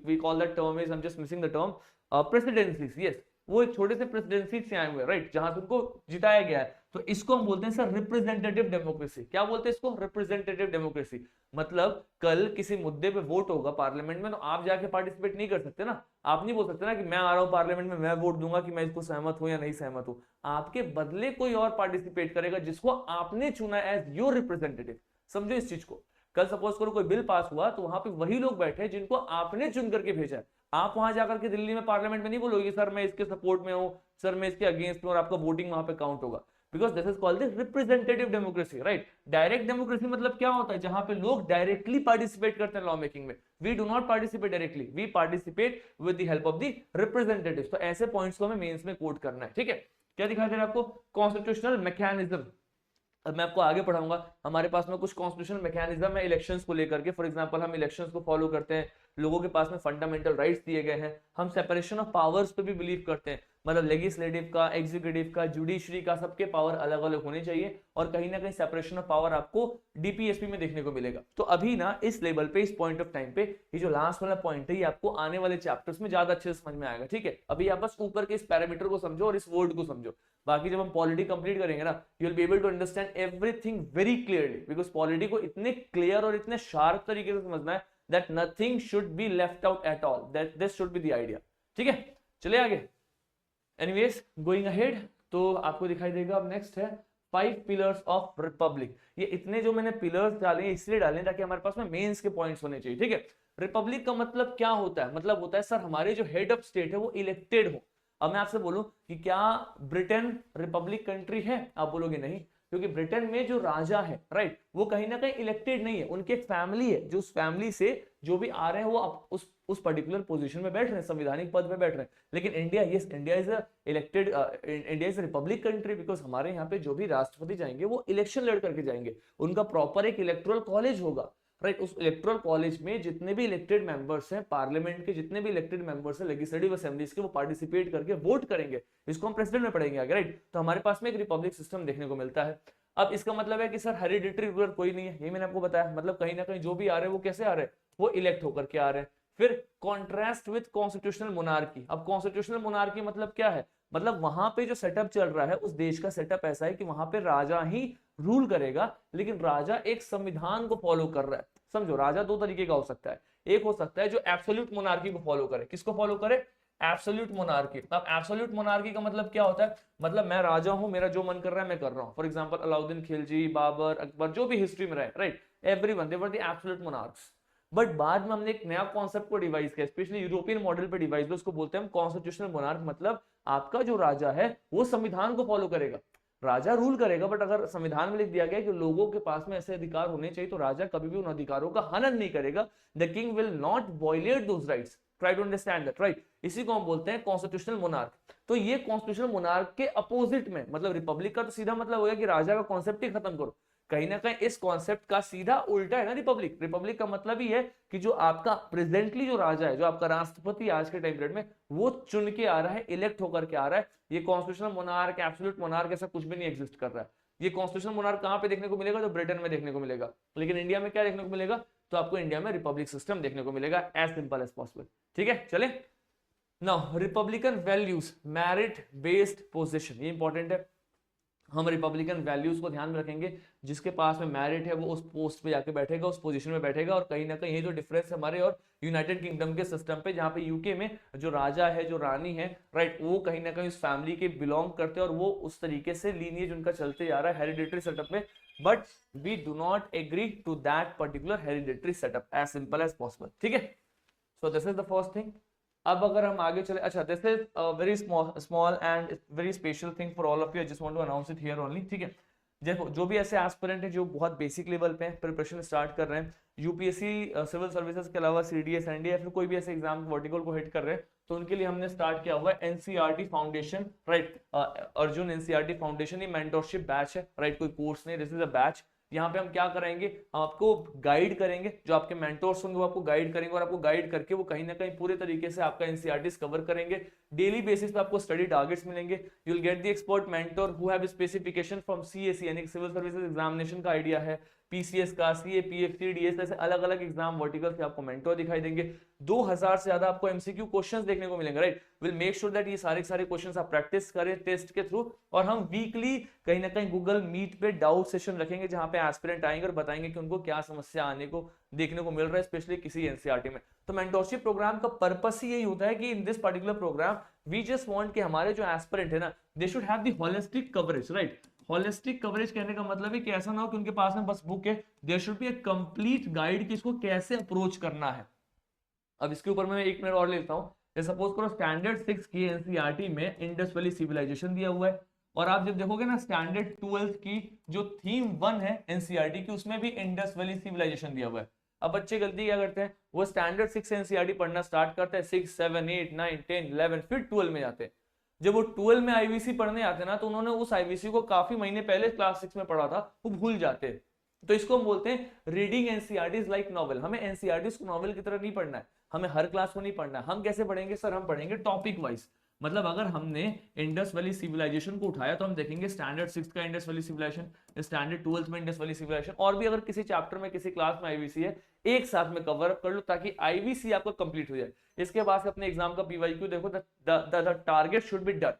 we call that term is, I am just missing the term, presidencies. Yes, वो एक छोटे से प्रेसिडेंसी से आए हुए, राइट, जहां से उनको जिताया गया है। तो इसको हम बोलते हैं सर रिप्रेजेंटेटिव डेमोक्रेसी। क्या बोलते हैं इसको, रिप्रेजेंटेटिव डेमोक्रेसी। मतलब कल किसी मुद्दे पे वोट होगा पार्लियामेंट में, तो आप जाके पार्टिसिपेट नहीं कर सकते ना, आप नहीं बोल सकते ना कि मैं आ रहा हूं पार्लियामेंट में, मैं वोट दूंगा कि मैं इसको सहमत हूं या नहीं सहमत हूं। आपके बदले कोई और पार्टिसिपेट करेगा जिसको आपने चुना एज योर रिप्रेजेंटेटिव। समझो इस चीज को। कल सपोज करो कोई बिल पास हुआ, तो वहां पे वही लोग बैठे जिनको आपने चुन करके भेजा है। आप वहां जाकर के दिल्ली में पार्लियामेंट में नहीं बोलोगे सर मैं इसके सपोर्ट में हूं, सर मैं इसके अगेंस्ट में, और आपका वोटिंग वहां पे काउंट होगा, because this is called the representative democracy, right. Direct democracy मतलब क्या होता है, जहां पे लोग डायरेक्टली पार्टिसिपेट करते हैं लॉ मेकिंग में। We do not participate directly, we participate with the help of the representatives. तो ऐसे पॉइंट्स को हमें मेंस में कोट करना है, ठीक है। क्या दिखाई दे रहा है आपको, कॉन्स्टिट्यूशनल मैकेनिज्म। अब मैं आपको आगे पढ़ाऊंगा, हमारे पास में कुछ कॉन्स्टिट्यूशनल मैकेनिज्म है इलेक्शंस को लेकर के। फॉर एग्जांपल हम इलेक्शंस को फॉलो करते हैं, लोगों के पास में फंडामेंटल राइट्स दिए गए हैं, हम सेपरेशन ऑफ पावर्स पे भी बिलीव करते हैं, मतलब लेजिस्लेटिव का, एग्जीक्यूटिव का, जुडिशरी का, सबके पावर अलग अलग होने चाहिए, और कहीं ना कहीं सेपरेशन ऑफ पावर आपको डीपीएसपी में देखने को मिलेगा। तो अभी ना इस लेवल पे, इस पॉइंट ऑफ टाइम पे, ये जो लास्ट वाला पॉइंट है ये आपको आने वाले चैप्टर्स में ज्यादा अच्छे से समझ में आएगा, ठीक है। अभी आप बस ऊपर के इस पैरामीटर को समझो और इस वर्ड को समझो, बाकी जब हम पॉलिटी कंप्लीट करेंगे ना, you will be able to understand everything very clearly, because polity को इतने क्लियर और इतने शार्प तरीके से समझना है that nothing should be left out at all, that this should be the idea, ठीक है। चलिए आगे, anyways going ahead, तो आपको दिखाई देगा अब नेक्स्ट है 5 पिलर्स ऑफ रिपब्लिक। ये इतने जो मैंने पिलर्स डाले हैं इसलिए डाले ताकि हमारे पास में मेंस के पॉइंट्स होने चाहिए, ठीक है। रिपब्लिक का मतलब क्या होता है, मतलब होता है सर हमारे जो हेड ऑफ स्टेट है वो इलेक्टेड हो। अब मैं आपसे बोलूं कि क्या ब्रिटेन रिपब्लिक कंट्री है, आप बोलोगे नहीं, क्योंकि ब्रिटेन में जो राजा है, राइट, वो कहीं ना कहीं इलेक्टेड नहीं है, उनकी एक फैमिली है, जो उस फैमिली से जो भी आ रहे हैं वो उस पर्टिकुलर पोजीशन में बैठ रहे हैं, संवैधानिक पद पे बैठ रहे हैं। लेकिन India, yes, India is elected, India is Republic country, because हमारे यहाँ पे जो भी राष्ट्रपति जाएंगे वो इलेक्शन लड़ करके जाएंगे, उनका प्रॉपर एक इलेक्टोरल कॉलेज होगा, राइट। उस इलेक्टोरल कॉलेज में जितने भी इलेक्टेड मेंबर्स हैं, पार्लियामेंट के जितने भी इलेक्टेड मेंबर्स हैं, लेजिस्लेटिव असेंबलीज के, वो पार्टिसिपेट करके वोट करेंगे। इसको हम प्रेसिडेंट में पढ़ेंगे आगे, राइट। तो हमारे पास में एक रिपब्लिक सिस्टम देखने को मिलता है। अब इसका मतलब है कि सर हेरिडिटरी रूलर कोई नहीं है, ये मैंने आपको बताया, मतलब कहीं ना कहीं जो भी आ रहे हैं वो कैसे आ रहे हैं, वो इलेक्ट होकर के आ रहे हैं। फिर कॉन्ट्रास्ट विद कॉन्स्टिट्यूशनल मोनार्की। अब कॉन्स्टिट्यूशनल मोनार्की मतलब क्या है, मतलब वहां पे जो सेटअप चल रहा है उस देश का सेटअप ऐसा है कि वहां पे राजा ही रूल करेगा, लेकिन राजा एक संविधान को फॉलो कर रहा है। समझो, राजा दो तरीके का हो सकता है, एक हो सकता है जो एब्सोल्यूट मोनार्की को फॉलो करे। किसको फॉलो करे, एब्सोल्यूट मोनार्की। अब एब्सोल्यूट मोनार्की का मतलब क्या होता है, मतलब मैं राजा हूं, मेरा जो मन कर रहा है मैं कर रहा हूं। फॉर एग्जांपल अलाउद्दीन खिलजी, बाबर, अकबर, जो भी हिस्ट्री में रहे, right, everyone they were the absolute monarchs. But बाद में हमने एक नया कॉन्सेप्ट को डिवाइस किया, स्पेशली यूरोपियन मॉडल पे डिवाइस किया, उसको बोलते हैं हम कॉन्स्टिट्यूशनल मोनार्क। मतलब आपका जो राजा है वो संविधान को फॉलो करेगा, राजा रूल करेगा, बट अगर संविधान में लिख दिया गया कि लोगों के पास में ऐसे अधिकार होने चाहिए, तो राजा कभी भी उन अधिकारों का हनन नहीं करेगा। The king will not violate those rights, try to understand that, right. इसी को हम बोलते हैं कॉन्स्टिट्यूशनल मोनार्क। तो ये कॉन्स्टिट्यूशनल मोनार्क के अपोजिट में, मतलब रिपब्लिक का तो सीधा मतलब हो गया कि राजा का कॉन्सेप्ट ही खत्म करो, कहीं ना कहीं इस कॉन्सेप्ट का सीधा उल्टा है ना रिपब्लिक। रिपब्लिक का मतलब ही है कि जो आपका प्रेजेंटली जो राजा है, जो आपका राष्ट्रपति आज के टाइम पीरियड में, वो चुन के आ रहा है, इलेक्ट होकर के आ रहा है। ये कॉन्स्टिट्यूशनल मोनार्क, एब्सोल्यूट मोनार्क ऐसा कुछ भी नहीं एग्जिस्ट कर रहा है। ये कॉन्स्टिट्यूशनल मोनार्क कहां पे देखने को मिलेगा? तो ब्रिटेन में देखने को मिलेगा। लेकिन इंडिया में क्या देखने को मिलेगा? तो आपको इंडिया में रिपब्लिक सिस्टम देखने को मिलेगा, एज सिंपल एज पॉसिबल। ठीक है, चले now Republican values, merit based position, ये इंपॉर्टेंट है। हम रिपब्लिकन वैल्यूज को ध्यान में रखेंगे। जिसके पास में मेरिट है वो उस पोस्ट पे जाके बैठेगा, उस पोजीशन में बैठेगा। और कहीं ना कहीं ये जो डिफरेंस है हमारे और यूनाइटेड किंगडम के सिस्टम पे, जहाँ पे यूके में जो राजा है, जो रानी है, राइट, वो कहीं ना कहीं उस फैमिली के बिलोंग करते हैं और वो उस तरीके से लीनिएज उनका चलते जा रहा है हेरिडिटरी सेटअप में। But we do not agree to that particular hereditary setup, as simple as possible. ठीक है, so this is the first thing. अब अगर हम आगे चले, अच्छा this is very small and very special thing for all of you, I just want to announce it here only. ठीक है, देखो जो भी ऐसे एस्पिरेंट है जो बहुत बेसिक लेवल पे प्रिपरेशन स्टार्ट कर रहे हैं, यूपीएससी सिविल सर्विसेज के अलावा सीडीएस एनडीए फिर कोई भी ऐसे एग्जाम वर्टिकल को हिट कर रहे हैं, तो उनके लिए हमने स्टार्ट किया हुआ है NCERT foundation, right, Arjun NCERT foundation. ये मेंटरशिप बैच है, राइट, कोई कोर्स नहीं, दिस इज अ बैच। यहाँ पे हम क्या करेंगे, हम आपको गाइड करेंगे, जो आपके मेंटोर्स होंगे वो आपको गाइड करेंगे, और आपको गाइड करके वो कहीं ना कहीं पूरे तरीके से आपका एनसीईआरटीज कवर करेंगे। डेली बेसिस पे आपको स्टडी टारगेट्स मिलेंगे। You will get the expert mentor who have specification from CSE, यानी सिविल सर्विसेज एग्जामिनेशन का आइडिया है, पीसीएस का, सीएपीएफ, सीडीएस, ऐसे अलग अलग एग्जाम वर्टिकल से आपको मेंटर दिखाई देंगे। 2000 से ज्यादा आपको एमसीक्यू क्वेश्चंस देखने को मिलेंगे, right. Will make sure that ये सारे क्वेश्चंस आप प्रैक्टिस करें टेस्ट के थ्रू। और हम वीकली कहीं ना कहीं गूगल मीट पे डाउट सेशन रखेंगे, जहां पे एस्पिरेंट आएंगे और बताएंगे कि उनको क्या समस्या आने को देखने को मिल रहा है, स्पेशली किसी एनसीईआरटी में। तो मेंटरशिप प्रोग्राम का पर्पस ही यही होता है कि in this particular program we just want कि हमारे जो एस्पिरेंट है ना, they should have the holistic coverage, right. Holistic coverage कहने का मतलब है कि ऐसा ना हो कि उनके पास में बस बुक है, there should be a complete guide कि इसको कैसे अप्रोच करना है। अब इसके ऊपर मैं 1 मिनट और लेता हूं। सपोज करो स्टैंडर्ड 6 की एनसीईआरटी में इंडस वैली सिविलाइजेशन दिया हुआ है, और आप जब देखोगे ना स्टैंडर्ड 12 की जो थीम 1 है एनसीईआरटी की, उसमें भी इंडस वैली सिविलाइजेशन दिया हुआ है। अब बच्चे गलती क्या करते हैं, वो स्टैंडर्ड 6 एनसीईआरटी पढ़ना स्टार्ट करते हैं, 6, 7, 8, 9, 10, 11, फिर 12 में जाते हैं। जब वो 12 में आईवीसी पढ़ने आते ना, तो उन्होंने उस आईवीसी को काफी महीने पहले क्लास 6 में पढ़ा था, वो भूल जाते हैं। तो इसको हम बोलते हैं रीडिंग एनसीईआरटीज लाइक नॉवेल। हमें एनसीईआरटीज को नॉवेल की तरह नहीं पढ़ना है, हमें हर क्लास को नहीं पढ़ना है। हम कैसे पढ़ेंगे सर? हम पढ़ेंगे टॉपिक वाइज। मतलब अगर हमने इंडस वैली सिविलाइजेशन को उठाया तो हम देखेंगे स्टैंडर्ड 6 का इंडस वैली सिविलाइजेशन, स्टैंडर्ड 12 में इंडस वैली सिविलाइजेशन, और भी अगर किसी चैप्टर में किसी क्लास में आईवीसी है, एक साथ में कवर अप कर लो ताकि आईवीसी आपका कंप्लीट हो जाए। इसके बाद अपने एग्जाम का पीवाईक्यू देखो, the target should be done.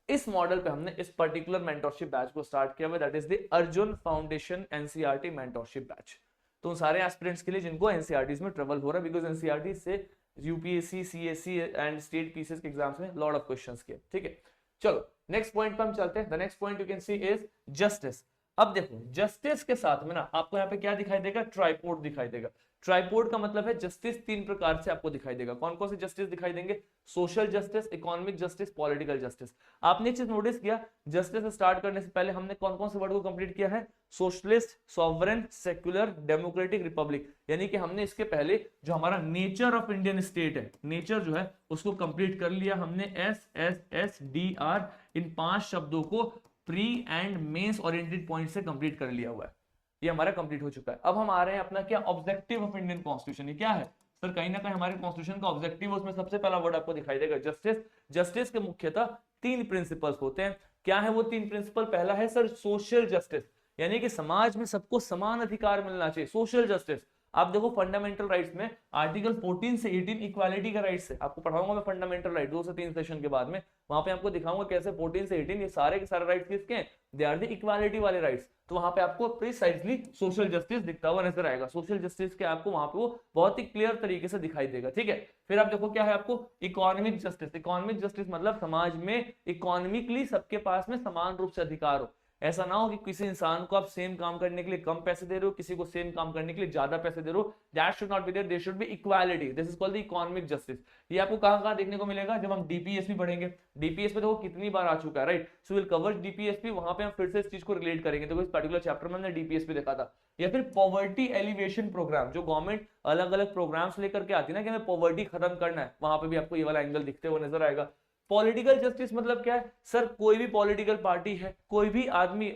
इस मॉडल पे हमने इस पर्टिकुलर मेंटरशिप बैच को स्टार्ट किया हुआ, that is the Arjun foundation NCERT mentorship batch. तो उन सारे एस्पिरेंट्स के लिए जिनको एनसीईआरटीज में ट्रेवल हो रहा है, बिकॉज एनसीईआरटी से UPSC, CSC and state PCS के एग्जाम्स में लॉट ऑफ क्वेश्चंस किए। ठीक है, चलो नेक्स्ट पॉइंट पे हम चलते हैं। The next point you can C is justice. अब देखो जस्टिस के साथ में ना आपको यहाँ पे क्या दिखाई देगा? ट्राइपोड दिखाई देगा। ट्राइपोड का मतलब है जस्टिस 3 प्रकार से आपको दिखाई देगा। कौन कौन से जस्टिस दिखाई देंगे? Social justice, economic justice, political justice. आपने चीज नोटिस किया, जस्टिस स्टार्ट करने से पहले हमने कौन कौन से वर्ड को कंप्लीट किया है? Socialist, sovereign, secular, democratic, Republic. यानी कि हमने इसके पहले जो हमारा नेचर ऑफ इंडियन स्टेट है, नेचर जो है उसको कंप्लीट कर लिया हमने। SSSDR इन 5 शब्दों को pre and mains oriented point से कंप्लीट कर लिया हुआ है। ये हमारा कंप्लीट हो चुका है। अब हम आ रहे हैं अपना क्या ऑब्जेक्टिव ऑफ इंडियन कॉन्स्टिट्यूशन। ये क्या है सर? कहीं ना कहीं हमारे कॉन्स्टिट्यूशन का ऑब्जेक्टिव है, उसमें सबसे पहला वर्ड आपको दिखाई देगा जस्टिस। जस्टिस के मुख्यतः 3 प्रिंसिपल्स होते हैं। क्या है वो 3 प्रिंसिपल? पहला है सर सोशल जस्टिस, यानी कि समाज में सबको समान अधिकार मिलना चाहिए, सोशल जस्टिस। आप देखो फंडामेंटल राइट्स में आर्टिकल 14 से 18 इक्वालिटी का राइट्स है। आपको पढ़ाऊंगा मैं फंडामेंटल राइट 2 से 3 सेशन के बाद में, वहां पे आपको दिखाऊंगा कैसे 14 से 18 ये सारे के सारे राइट्स किसके हैं? दे आर द इक्वालिटी वाले राइट्स। तो वहां पे आपको प्रिसाइजली सोशल जस्टिस दिखता हुआ नजर आएगा। सोशल जस्टिस के आपको वहां पे वो बहुत ही क्लियर तरीके से दिखाई देगा। ठीक है, फिर आप देखो क्या है आपको? Economic justice. इकोनॉमिक जस्टिस मतलब समाज में इकोनॉमिकली सबके पास में समान रूप से अधिकार हो। ऐसा ना हो कि किसी इंसान को आप सेम काम करने के लिए कम पैसे दे रहे हो, किसी को सेम काम करने के लिए ज्यादा पैसे दे रहे हो, that should not be there, there should be equality, this is called the economic justice. ये आपको कहां कहां देखने को मिलेगा, जब हम डीपीएसपी पढ़ेंगे, डीपीएस पे देखो कितनी बार आ चुका है, right, so will cover DPSP, वहां पे हम फिर से इस चीज को रिलेट करेंगे, तो इस पर्टिकुलर चैप्टर में हमने डीपीएसपी देखा था। या फिर पॉवर्टी एलिवेशन प्रोग्राम, जो गवर्नमेंट अलग अलग प्रोग्राम्स लेकर के आती है ना कि हमें पॉवर्टी खत्म करना है, वहां पे भी आपको ये वाला एंगल दिखते हुए नजर आएगा। पॉलिटिकल जस्टिस मतलब क्या है सर, कोई भी पॉलिटिकल पार्टी है, कोई भी आदमी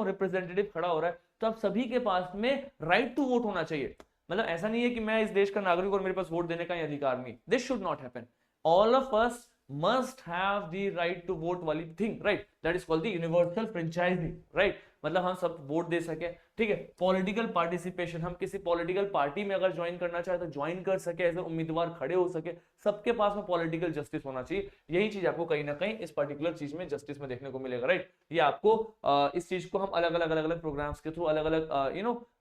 रिप्रेजेंटेटिव खड़ा हो रहा है, तो आप सभी के पास में राइट टू वोट होना चाहिए। मतलब ऐसा नहीं है कि मैं इस देश का नागरिक और मेरे पास वोट देने का ही अधिकार नहीं, this should not happen. All of us must have the right to vote वाली thing, right, that is called the universal franchising, right, मतलब हम सब वोट दे सके, ठीक है। पॉलिटिकल पार्टिसिपेशन, हम किसी पॉलिटिकल पार्टी में अगर ज्वाइन करना चाहे तो ज्वाइन कर सके, ऐसे उम्मीदवार खड़े हो सके, सबके पास में पॉलिटिकल जस्टिस होना चाहिए। यही चीज आपको कहीं ना कहीं इस पर्टिकुलर चीज में जस्टिस में देखने को मिलेगा, राइट। ये आपको इस चीज को हम अलग अलग प्रोग्राम्स के थ्रू, अलग अलग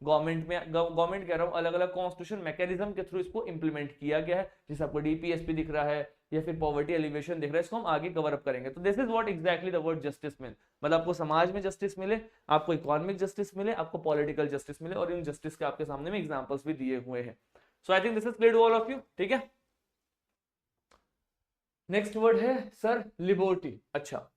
गवर्नमेंट में, गवर्नमेंट कह रहा हूँ, अलग अलग कॉन्स्टिट्यूशन मैकेनिज्म के थ्रू इसको इंप्लीमेंट किया गया है, जैसे आपको डीपीएसपी दिख रहा है या फिर पॉवर्टी एलिवेशन दिख रहा है, इसको हम आगे कवर अप करेंगे। तो this is what exactly the word justice mean, मतलब आपको समाज में जस्टिस मिले, आपको इकोनॉमिक जस्टिस मिले, आपको पॉलिटिकल जस्टिस मिले, और इन जस्टिस के आपके सामने में एग्जांपल्स भी दिए हुए हैं। So I think this is clear to all of you, ठीक है। नेक्स्ट वर्ड है सर लिबर्टी। अच्छा,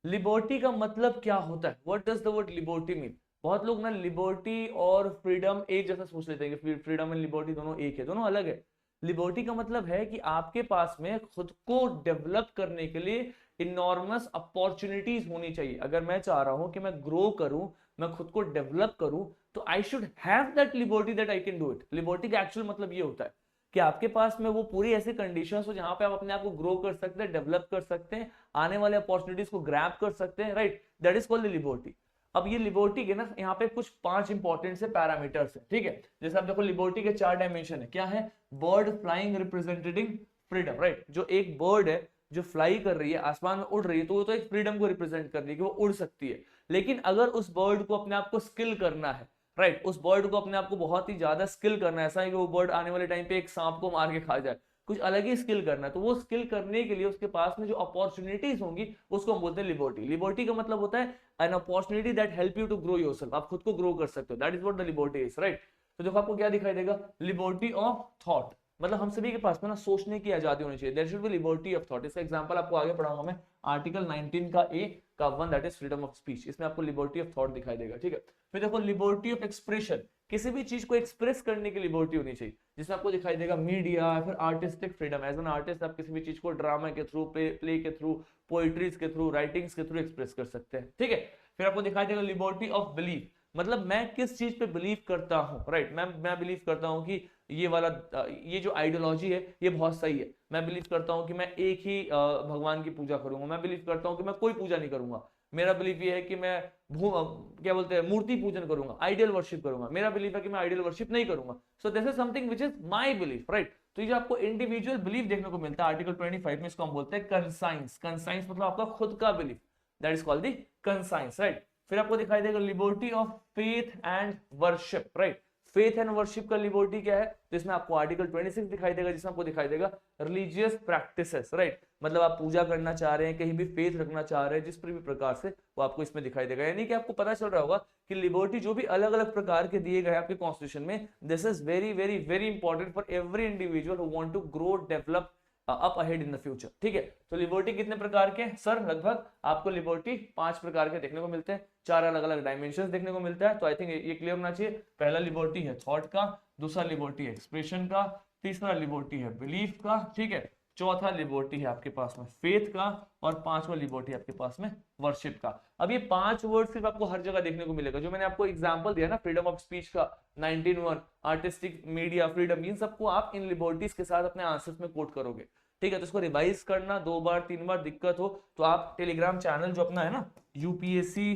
लिबर्टी का मतलब क्या होता है, what does the word liberty mean. बहुत लोग ना लिबर्टी और फ्रीडम एक जैसा सोच लेते हैं कि फ्रीडम एंड लिबर्टी दोनों एक है, दोनों अलग है। लिबर्टी का मतलब है कि आपके पास में खुद को डेवलप करने के लिए इनॉर्मस अपॉर्चुनिटीज होनी चाहिए। अगर मैं चाह रहा हूं कि मैं ग्रो करूं, मैं खुद को डेवलप करूं, तो I should have that liberty that I can do it. Liberty का एक्चुअल मतलब ये होता है कि आपके पास में वो पूरी ऐसी कंडीशंस हो जहां पे आप अपने आप को ग्रो कर सकते हैं, डेवलप कर सकते हैं, आने वाले अपॉर्चुनिटीज को ग्रैब कर सकते हैं, right, that is called liberty. अब ये लिबर्टी के ना यहाँ पे कुछ 5 इंपॉर्टेंट से पैरामीटर्स है, ठीक है। जैसे आप देखो लिबर्टी के 4 डायमेंशन है, क्या है, bird flying representing freedom, right, जो एक बर्ड है जो फ्लाई कर रही है, आसमान में उड़ रही है, तो वो तो एक फ्रीडम को रिप्रेजेंट कर रही है कि वो उड़ सकती है। लेकिन अगर उस बर्ड को अपने आप को स्किल करना है, राइट, उस बर्ड को अपने आप को बहुत ही ज्यादा स्किल करना है, ऐसा है कि वो बर्ड आने वाले टाइम पे एक सांप को मार के खा जाए, कुछ अलग ही स्किल करना है, तो वो स्किल करने के लिए उसके पास में जो अपॉर्चुनिटीज होंगी उसको हम बोलते हैं लिबर्टी। लिबर्टी का मतलब होता है an opportunity that help you to grow yourself, आप खुद को ग्रो कर सकते हो, that is what the liberty is, right. तो देखो आपको क्या दिखाई देगा, लिबर्टी ऑफ थॉट, मतलब हम सभी के पास में ना सोचने की आजादी होनी चाहिए, there should be liberty of thought. इसका एग्जांपल आपको आगे पढ़ाऊंगा मैं, आर्टिकल 19 का ए का 1 that is freedom of speech, इसमें आपको लिबर्टी ऑफ थॉट दिखाई देगा, ठीक है। फिर देखो लिबर्टी ऑफ एक्सप्रेशन, किसी भी चीज को एक्सप्रेस करने की लिबर्टी होनी चाहिए, जिसमें आपको दिखाई देगा मीडिया, फिर artistic freedom, as an artist आप किसी भी चीज को ड्रामा के थ्रू, प्ले के थ्रू, पोइट्रीज के थ्रू, राइटिंग्स के थ्रू एक्सप्रेस कर सकते हैं, ठीक है। फिर आपको दिखाई देगा लिबर्टी ऑफ बिलीफ, मतलब मैं किस चीज पे बिलीव करता हूँ, राइट, मैं बिलीव करता हूँ कि ये वाला ये जो आइडियोलॉजी है ये बहुत सही है, मैं बिलीव करता हूँ कि मैं एक ही भगवान की पूजा करूंगा, मैं बिलीव करता हूँ कि मैं कोई पूजा नहीं करूंगा, मेरा बिलीफ ये है कि मैं क्या बोलते हैं मूर्ति पूजन करूंगा, आइडियल वर्शिप करूंगा, मेरा बिलीफ है कि मैं आइडियल वर्शिप नहीं करूंगा। सो this is something which is my belief, right. तो ये जो आपको इंडिविजुअल बिलीफ देखने को मिलता है आर्टिकल 25 में, इसको हम बोलते हैं कंसाइंस। कंसाइंस मतलब आपका खुद का belief, that is called the conscience, right. फिर आपको दिखाई देगा liberty of faith and worship, right. Faith and worship का लिबर्टी क्या है, तो इसमें आपको आर्टिकल 26 दिखाई देगा, जिसमें आपको दिखाई देगा रिलीजियस प्रैक्टिसेस, राइट, मतलब आप पूजा करना चाह रहे हैं, कहीं भी फेथ रखना चाह रहे हैं, जिस पर भी प्रकार से, वो आपको इसमें दिखाई देगा। यानी कि आपको पता चल रहा होगा कि लिबर्टी जो भी अलग अलग प्रकार के दिए गए आपके कॉन्स्टिट्यूशन में, this is very very very important for every individual who want to grow develop up ahead in the future, ठीक है। तो लिबर्टी कितने प्रकार के सर, लगभग आपको लिबर्टी 5 प्रकार के देखने को मिलते हैं, 4 अलग अलग डायमेंशंस देखने को मिलता है। तो आई थिंक ये क्लियर होना चाहिए। पहला लिबर्टी है थॉट का, दूसरा लिबर्टी है एक्सप्रेशन का, तीसरा लिबर्टी है बिलीफ का, ठीक है, चौथा लिबर्टी है आपके पास में फेथ का, और 5वां लिबर्टी है आपके पास में वर्शिप का। अब ये 5 वर्ड सिर्फ आपको हर जगह देखने को मिलेगा, जो मैंने आपको एग्जांपल दिया ना फ्रीडम ऑफ स्पीच का 19(1), आर्टिस्टिक मीडिया फ्रीडम, इन सबको आप इन लिबर्टीज के साथ अपने आंसर्स में कोट करोगे, ठीक है। तो इसको रिवाइज करना 2 बार 3 बार दिक्कत हो तो आप टेलीग्राम चैनल जो अपना है ना यूपीएससी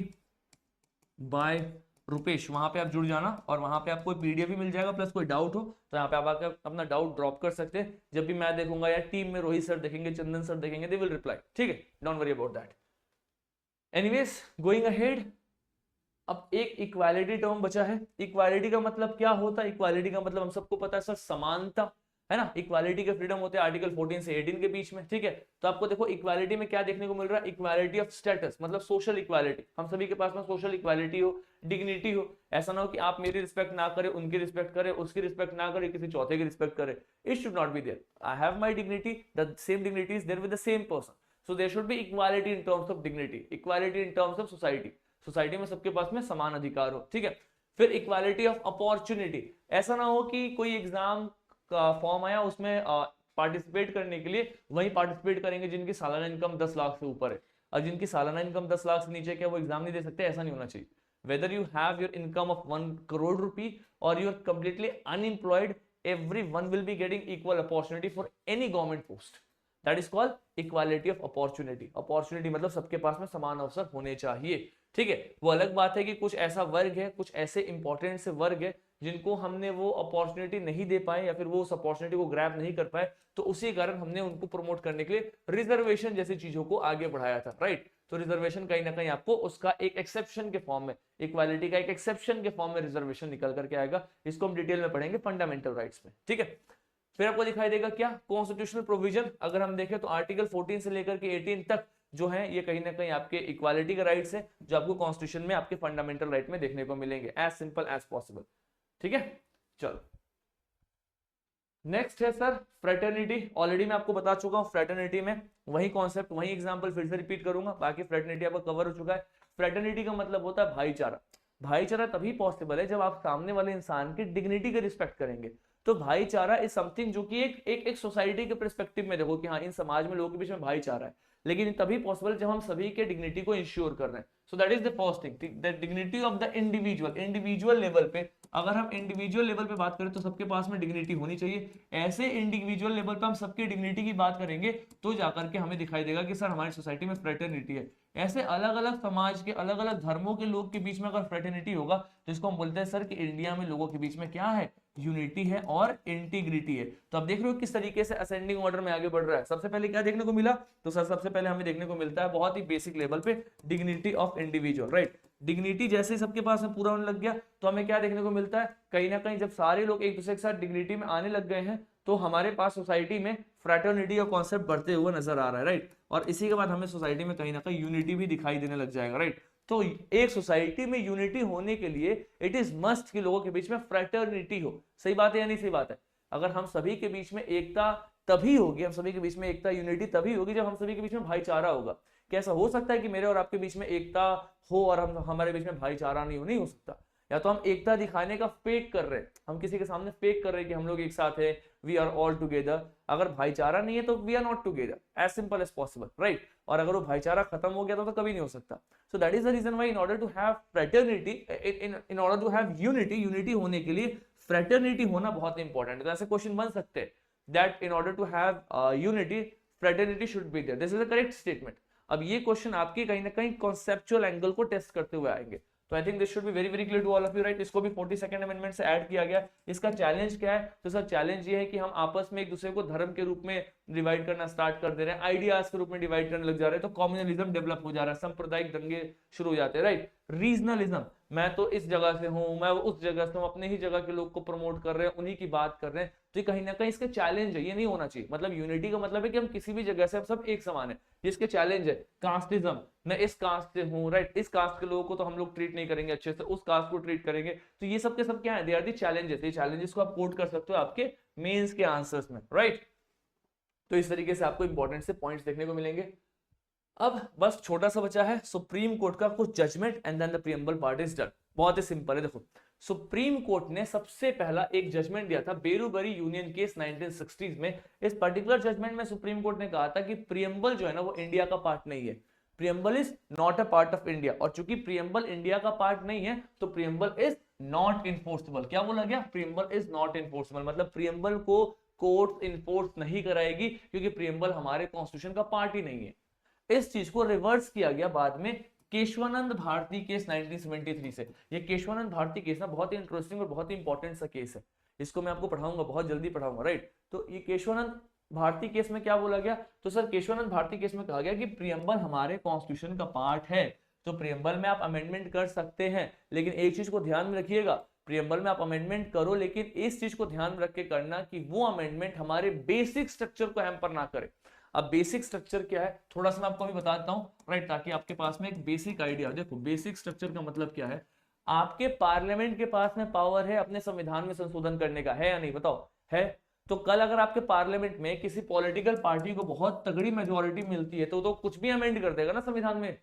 बाय रुपेश, वहां पे आप जुड़ जाना, और वहां पे आपको पीडीएफ भी मिल जाएगा, प्लस कोई डाउट हो तो यहाँ पे आप आकर अपना डाउट ड्रॉप कर सकते हैं। जब भी मैं देखूंगा या टीम में रोहित सर देखेंगे, चंदन सर देखेंगे, दे विल रिप्लाई, ठीक है, don't worry about that. Anyways going ahead, अब एक इक्वालिटी टर्म बचा है। इक्वालिटी का मतलब क्या होता है, इक्वालिटी का मतलब हम सबको पता है सर समानता, है ना। इक्वालिटी के फ्रीडम होते हैं आर्टिकल 14 से 18 के बीच में, ठीक है। तो आपको देखो इक्वालिटी में क्या देखने को मिल रहा है, इक्वालिटी ऑफ स्टेटस, मतलब सोशल इक्वालिटी, हम सभी के पास में सोशल इक्वालिटी हो, डिग्निटी हो। ऐसा ना हो कि आप मेरी रिस्पेक्ट ना करे, उनकी रिस्पेक्ट करे, उसकी रिस्पेक्ट ना करे, किसी चौथे की रिस्पेक्ट करे। It should not be there. I have my dignity, the same dignity is there with the same person, so there should be equality in terms of dignity, equality in terms of society, society में सबके पास में समान अधिकार हो, ठीक है। फिर equality of opportunity, ऐसा ना हो कि कोई एग्जाम का फॉर्म आया, उसमें पार्टिसिपेट करने के लिए वही पार्टिसिपेट करेंगे जिनकी सालाना इनकम 10 लाख से ऊपर है, और जिनकी सालाना इनकम 10 लाख से नीचे क्या वो एग्जाम नहीं दे सकते, ऐसा नहीं होना चाहिए। Whether you have your income of 1 crore rupee और you are completely unemployed, everyone will be getting equal opportunity for any government post. That is called equality of opportunity. Opportunity मतलब सबके पास में समान अवसर होने चाहिए, ठीक है। वो अलग बात है कि कुछ ऐसा वर्ग है, कुछ ऐसे इंपॉर्टेंट से वर्ग है जिनको हमने वो अपॉर्चुनिटी नहीं दे पाए या फिर वो उस अपॉर्चुनिटी को ग्रैब नहीं कर पाए, तो उसी कारण हमने उनको प्रमोट करने के लिए रिजर्वेशन जैसी चीजों को आगे बढ़ाया था, राइट। तो रिजर्वेशन कहीं ना कहीं आपको उसका एक एक्सेप्शन के फॉर्म में, इक्वालिटी का एक एक्सेप्शन के फॉर्म में रिजर्वेशन निकल करके आएगा। इसको हम डिटेल में पढ़ेंगे फंडामेंटल राइट्स में, ठीक है। फिर आपको दिखाई देगा क्या, कॉन्स्टिट्यूशनल प्रोविजन। अगर हम देखें तो आर्टिकल 14 से लेकर के 18 तक जो है ये कहीं ना कहीं आपके इक्वालिटी के राइट्स है, जो आपको कॉन्स्टिट्यूशन में आपके फंडामेंटल राइट में देखने को मिलेंगे, एज सिंपल एज पॉसिबल, ठीक है। चलो नेक्स्ट है सर फ्रेटर्निटी। ऑलरेडी मैं आपको बता चुका हूं फ्रेटर्निटी में, वही कॉन्सेप्ट वही एग्जांपल फिर से रिपीट करूंगा, बाकी फ्रेटर्निटी आपका कवर हो चुका है। फ्रेटर्निटी का मतलब होता है भाईचारा। भाईचारा तभी पॉसिबल है जब आप सामने वाले इंसान की डिग्निटी का रिस्पेक्ट करेंगे। तो भाईचारा इज समथिंग जो कि एक सोसाइटी के पर्सपेक्टिव में देखो कि हाँ इन समाज में लोगों के बीच में भाईचारा है, लेकिन तभी पॉसिबल जब हम सभी के डिग्निटी को इंश्योर कर रहे हैं। सो that is the first thing, the dignity of the individual. Individual level पे, अगर हम इंडिविजुअल लेवल पे बात करें तो सबके पास में डिग्निटी होनी चाहिए। ऐसे इंडिविजुअल लेवल पे हम सबकी डिग्निटी की बात करेंगे तो जाकर के हमें दिखाई देगा कि सर हमारी सोसाइटी में फ्रेटर्निटी है। ऐसे अलग अलग समाज के अलग अलग धर्मों के लोग के बीच में अगर फ्रेटर्निटी होगा तो इसको हम बोलते हैं सर कि इंडिया में लोगों के बीच में क्या है, यूनिटी है और इंटीग्रिटी है। तो आप देख रहे हो किस तरीके से असेंडिंग ऑर्डर में आगे बढ़ रहा है। सबसे पहले क्या देखने को मिला, तो सर सबसे पहले हमें देखने को मिलता है बहुत ही बेसिक लेवल पे dignity of individual, right. Dignity जैसे सबके पास में पूरा होने लग गया तो हमें क्या देखने को मिलता है, कहीं ना कहीं जब सारे लोग एक दूसरे के साथ डिग्निटी में आने लग गए हैं तो हमारे पास सोसाइटी में फ्रेटर्निटी का कॉन्सेप्ट बढ़ते हुए नजर आ रहा है, राइट। और इसी के बाद हमें सोसाइटी में कहीं ना कहीं यूनिटी भी दिखाई देने लग जाएगा, राइट। तो एक सोसाइटी में यूनिटी होने के लिए इट इज मस्ट कि लोगों के बीच में फ्रेटर्निटी हो। सही बात है या नहीं सही बात है। अगर हम सभी के बीच में एकता तभी होगी, हम सभी के बीच में एकता यूनिटी तभी होगी जब हम सभी के बीच में भाईचारा होगा। कैसा हो सकता है कि मेरे और आपके बीच में एकता हो और हमारे बीच में भाईचारा नहीं हो, नहीं हो सकता। या तो हम एकता दिखाने का फेक कर रहे हैं, हम किसी के सामने फेक कर रहे हैं कि हम लोग एक साथ हैं, वी आर ऑल टुगेदर। अगर भाईचारा नहीं है तो we are not together, as simple as possible, right. और अगर वो भाईचारा खत्म हो गया तो कभी नहीं हो सकता। So that is the reason why in order to have fraternity, in order to have unity, unity होने के लिए फ्रेटर्निटी होना बहुत इंपॉर्टेंट है। तो ऐसे क्वेश्चन बन सकते हैं that in order to have unity fraternity should be there. This is the correct statement. अब ये क्वेश्चन आपके कहीं ना कहीं कॉन्सेप्चुअल एंगल को टेस्ट करते हुए आएंगे। तो I think this should be very very clear to all of you, right. इसको भी 42nd अमेंडमेंट से ऐड किया गया। इसका चैलेंज क्या है, तो सर चैलेंज ये है कि हम आपस में एक दूसरे को धर्म के रूप में डिवाइड करना स्टार्ट कर दे रहे हैं, आइडियाज के रूप में डिवाइड करने लग जा रहे हैं, तो कम्युनलिज्म डेवलप हो जा रहा है, सांप्रदायिक दंगे शुरू हो जाते हैं, राइट। रीजनलिज्म, मैं तो इस जगह से हूं, मैं उस जगह से हूं, अपने ही जगह के लोग को प्रमोट कर रहे हैं, उन्हीं की बात कर रहे हैं। तो ये कहीं ना कहीं इसका चैलेंज है, ये नहीं होना चाहिए। मतलब यूनिटी का मतलब है कि हम किसी भी जगह से हम सब एक समान है। जिसके चैलेंज है कास्टिज्म, मैं इस कास्ट से हूं, राइट, इस कास्ट के लोगों को तो हम लोग ट्रीट नहीं करेंगे अच्छे से, उस कास्ट को ट्रीट करेंगे। तो ये सब के सब क्या है, दे आर दी चैलेंजेस। ये चैलेंजेस को आप कोट कर सकते हो आपके मेंस के आंसर्स में, राइट। तो इस तरीके से आपको इंपॉर्टेंट से पॉइंट्स देखने को मिलेंगे। अब बस छोटा सा बचा है सुप्रीम कोर्ट का कुछ judgment and then the preamble part is done. बहुत ही सिंपल है। देखो सुप्रीम कोर्ट ने सबसे पहला एक जजमेंट दिया था बेरूबरी यूनियन केस 1960s में। इस पर्टिकुलर जजमेंट में सुप्रीम कोर्ट ने कहा था कि प्रीएम्बल जो है ना वो इंडिया का पार्ट नहीं है, preamble is not a part of India. और चूंकि प्रीएम्बल इंडिया का पार्ट नहीं है तो प्रीएम्बल इज नॉट इन्फोर्सेबल। क्या बोला गया, प्रीएम्बल इज नॉट इन्फोर्सेबल, मतलब प्रीएम्बल को कोर्ट इन्फोर्स नहीं कराएगी क्योंकि प्रीएम्बल हमारे कॉन्स्टिट्यूशन का पार्ट ही नहीं है। इस चीज को रिवर्स किया गया बाद में केशवानंद भारती केस 1973 से। ये केशवानंद भारती केस ना बहुत ही इंटरेस्टिंग और बहुत ही इंपॉर्टेंट सा केस है। इसको मैं आपको पढ़ाऊंगा, बहुत जल्दी पढ़ाऊंगा, राइट। तो ये केशवानंद भारती केस में क्या बोला गया, तो सर केशवानंद भारती केस में कहा गया कि प्रीएम्बल हमारे कॉन्स्टिट्यूशन का पार्ट है, तो प्रीएम्बल में आप अमेंडमेंट कर सकते हैं, लेकिन एक चीज को ध्यान में रखिएगा, प्रियम्बल में आप अमेंडमेंट करो, लेकिन इस चीज को ध्यान में रख के करना कि वो अमेंडमेंट हमारे बेसिक स्ट्रक्चर को हैम्पर ना करे। अब बेसिक स्ट्रक्चर क्या है थोड़ा सा मैं आपको अभी बताता हूँ, राइट, ताकि आपके पास में एक बेसिक आइडिया। देखो बेसिक स्ट्रक्चर का मतलब क्या है, आपके पार्लियामेंट के पास में पावर है अपने संविधान में संशोधन करने का, है या नहीं बताओ, है। तो कल अगर आपके पार्लियामेंट में किसी पॉलिटिकल पार्टी को बहुत तगड़ी मेजोरिटी मिलती है तो कुछ भी अमेंड कर देगा ना संविधान में।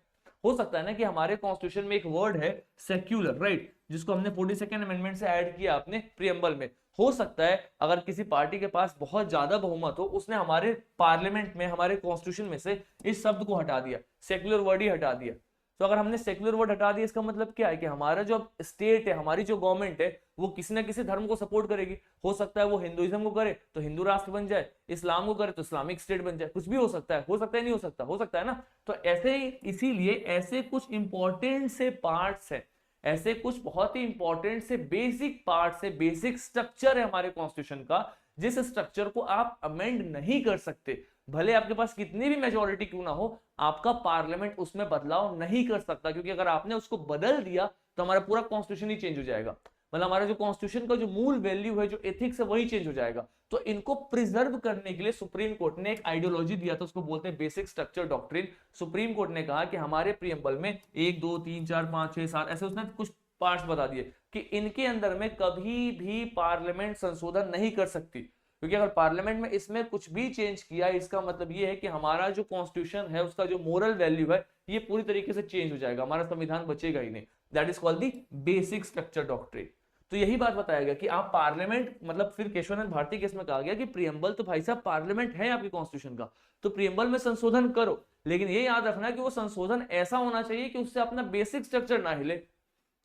हो सकता है ना कि हमारे कॉन्स्टिट्यूशन में एक वर्ड है सेक्युलर, राइट, जिसको हमने 42nd अमेंडमेंट से ऐड किया अपने प्रियम्बल में। हो सकता है अगर किसी पार्टी के पास बहुत ज्यादा बहुमत हो, उसने हमारे पार्लियामेंट में हमारे कॉन्स्टिट्यूशन में से इस शब्द को हटा दिया, सेक्युलर वर्ड ही हटा दिया। तो अगर हमने सेक्युलर वर्ड हटा दिया, इसका मतलब क्या है कि हमारा जो स्टेट है, हमारी जो गवर्नमेंट है, वो किसी ना किसी धर्म को सपोर्ट करेगी। हो सकता है वो हिंदुइज्म को करे तो हिंदू राष्ट्र बन जाए, इस्लाम को करे तो इस्लामिक स्टेट बन जाए, कुछ भी हो सकता है, हो सकता है नहीं हो सकता, हो सकता है ना। तो ऐसे ही इसीलिए ऐसे कुछ इंपॉर्टेंट से पार्ट्स है, ऐसे कुछ बहुत ही इंपॉर्टेंट से बेसिक पार्ट है, बेसिक स्ट्रक्चर है हमारे कॉन्स्टिट्यूशन का, जिस स्ट्रक्चर को आप अमेंड नहीं कर सकते। भले आपके पास कितनी भी मेजोरिटी क्यों ना हो, आपका पार्लियामेंट उसमें बदलाव नहीं कर सकता, क्योंकि अगर आपने उसको बदल दिया तो हमारा पूरा कॉन्स्टिट्यूशन ही चेंज हो जाएगा। मतलब हमारा जो कॉन्स्टिट्यूशन का जो मूल वैल्यू है, जो एथिक्स है, वही चेंज हो जाएगा। तो इनको प्रिजर्व करने के लिए सुप्रीम कोर्ट ने एक आइडियोलॉजी दिया था, उसको बोलते हैं basic structure doctrine. Supreme court ने कहा कि हमारे प्रियम्बल में 1 2 3 4 5 6 7 ऐसे उसने कुछ पार्ट्स बता दिए कि इनके अंदर में कभी भी पार्लियामेंट संशोधन नहीं कर सकती, क्योंकि अगर पार्लियामेंट में इसमें कुछ भी चेंज किया, इसका मतलब ये है कि हमारा जो कॉन्स्टिट्यूशन है, उसका जो मोरल वैल्यू है, ये पूरी तरीके से चेंज हो जाएगा, हमारा संविधान बचेगा ही नहीं। That is called the basic structure doctrine. तो यही बात बताया गया कि आप पार्लियामेंट, मतलब फिर केशवानंद भारती केस में कहा गया कि प्रियम्बल तो भाई साहब पार्लियामेंट है आपके कॉन्स्टिट्यूशन का, तो प्रियम्बल में संशोधन करो, लेकिन ये याद रखना कि वो संशोधन ऐसा होना चाहिए कि उससे अपना बेसिक स्ट्रक्चर ना हिले।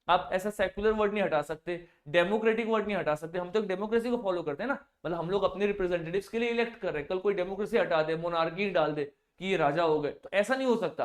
आप ऐसा सेक्युलर वर्ड नहीं हटा सकते, डेमोक्रेटिक वर्ड नहीं हटा सकते। हम तो डेमोक्रेसी को फॉलो करते हैं ना, मतलब हम लोग अपने रिप्रेजेंटेटिव्स के लिए इलेक्ट कर रहे हैं। कल कोई डेमोक्रेसी हटा दे, मोनार्की डाल दे कि ये राजा हो गए, तो ऐसा नहीं हो सकता।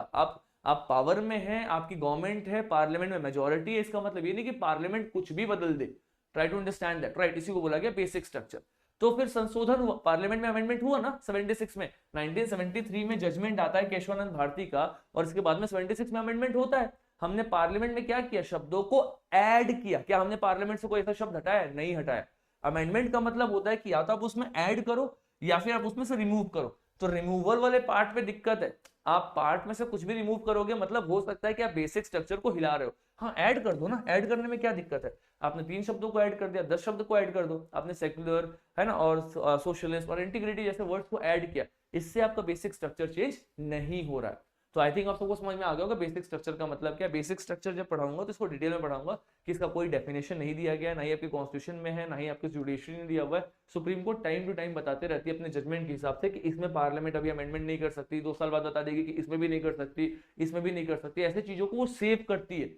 आप पावर में हैं, आपकी गवर्नमेंट है, पार्लियामेंट में मेजोरिटी है, इसका मतलब ये नहीं कि पार्लियामेंट कुछ भी बदल दे। Try to understand that, right. इसी को बोला गया बेसिक स्ट्रक्चर। तो फिर संशोधन हुआ, पार्लियामेंट में अमेंडमेंट हुआ ना 76 में। 1973 में जजमेंट आता है केशवानंद भारती का, और इसके बाद में 76 में अमेंडमेंट होता है। हमने पार्लियामेंट में क्या किया, शब्दों को ऐड किया। क्या हमने पार्लियामेंट से कोई ऐसा शब्द हटाया? नहीं हटाया। अमेंडमेंट का मतलब होता है कि या तो आप उसमें ऐड करो या फिर आप उसमें से रिमूव करो। तो रिमूवल वाले पार्ट में दिक्कत है, आप पार्ट में से कुछ भी रिमूव करोगे मतलब हो सकता है कि आप बेसिक स्ट्रक्चर को हिला रहे हो। हाँ, ऐड कर दो ना, ऐड करने में क्या दिक्कत है। आपने 3 शब्दों को ऐड कर दिया, 10 शब्द को ऐड कर दो। आपने सेक्युलर, है ना, और सोशलिस्ट और इंटीग्रिटी जैसे वर्ड्स को ऐड किया, इससे आपका बेसिक स्ट्रक्चर चेंज नहीं हो रहा है। तो आई थिंक आप सबको समझ में आ गया होगा बेसिक स्ट्रक्चर का मतलब क्या है। बेसिक स्ट्रक्चर जब पढ़ाऊंगा तो इसको डिटेल में पढ़ाऊंगा कि इसका कोई डेफिनेशन नहीं दिया गया, ना ही आपके कॉन्स्टिट्यूशन में है, ना ही आपके जुडिशरी ने दिया हुआ है। Supreme court time to time बताते रहती है अपने जजमेंट के हिसाब से कि इसमें पार्लियामेंट अभी अमेंडमेंट नहीं कर सकती, 2 साल बाद बता देगी कि इसमें भी नहीं कर सकती, इसमें भी नहीं कर सकती। ऐसी चीजों को वो सेव करती है,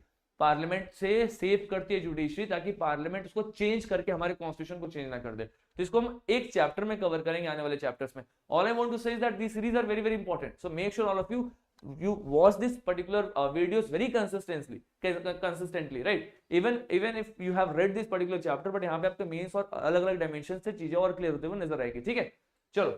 पार्लियामेंट से सेव करती है जुडिशरी, ताकि पार्लियामेंट उसको चेंज करके हमारे कॉन्स्टिट्यूशन को चेंज ना कर दे। तो इसको हम एक चैप्टर में कवर करेंगे आने वाले चैप्टर्स में। All I want to say is that this series are very very important, so make sure all of you watch this particular videos very consistently, right? Even if you have read this particular chapter, but यहाँ पे आपके mains और अलग अलग dimension से चीजें और clear होते हुए नजर आएगी, ठीक है। चलो,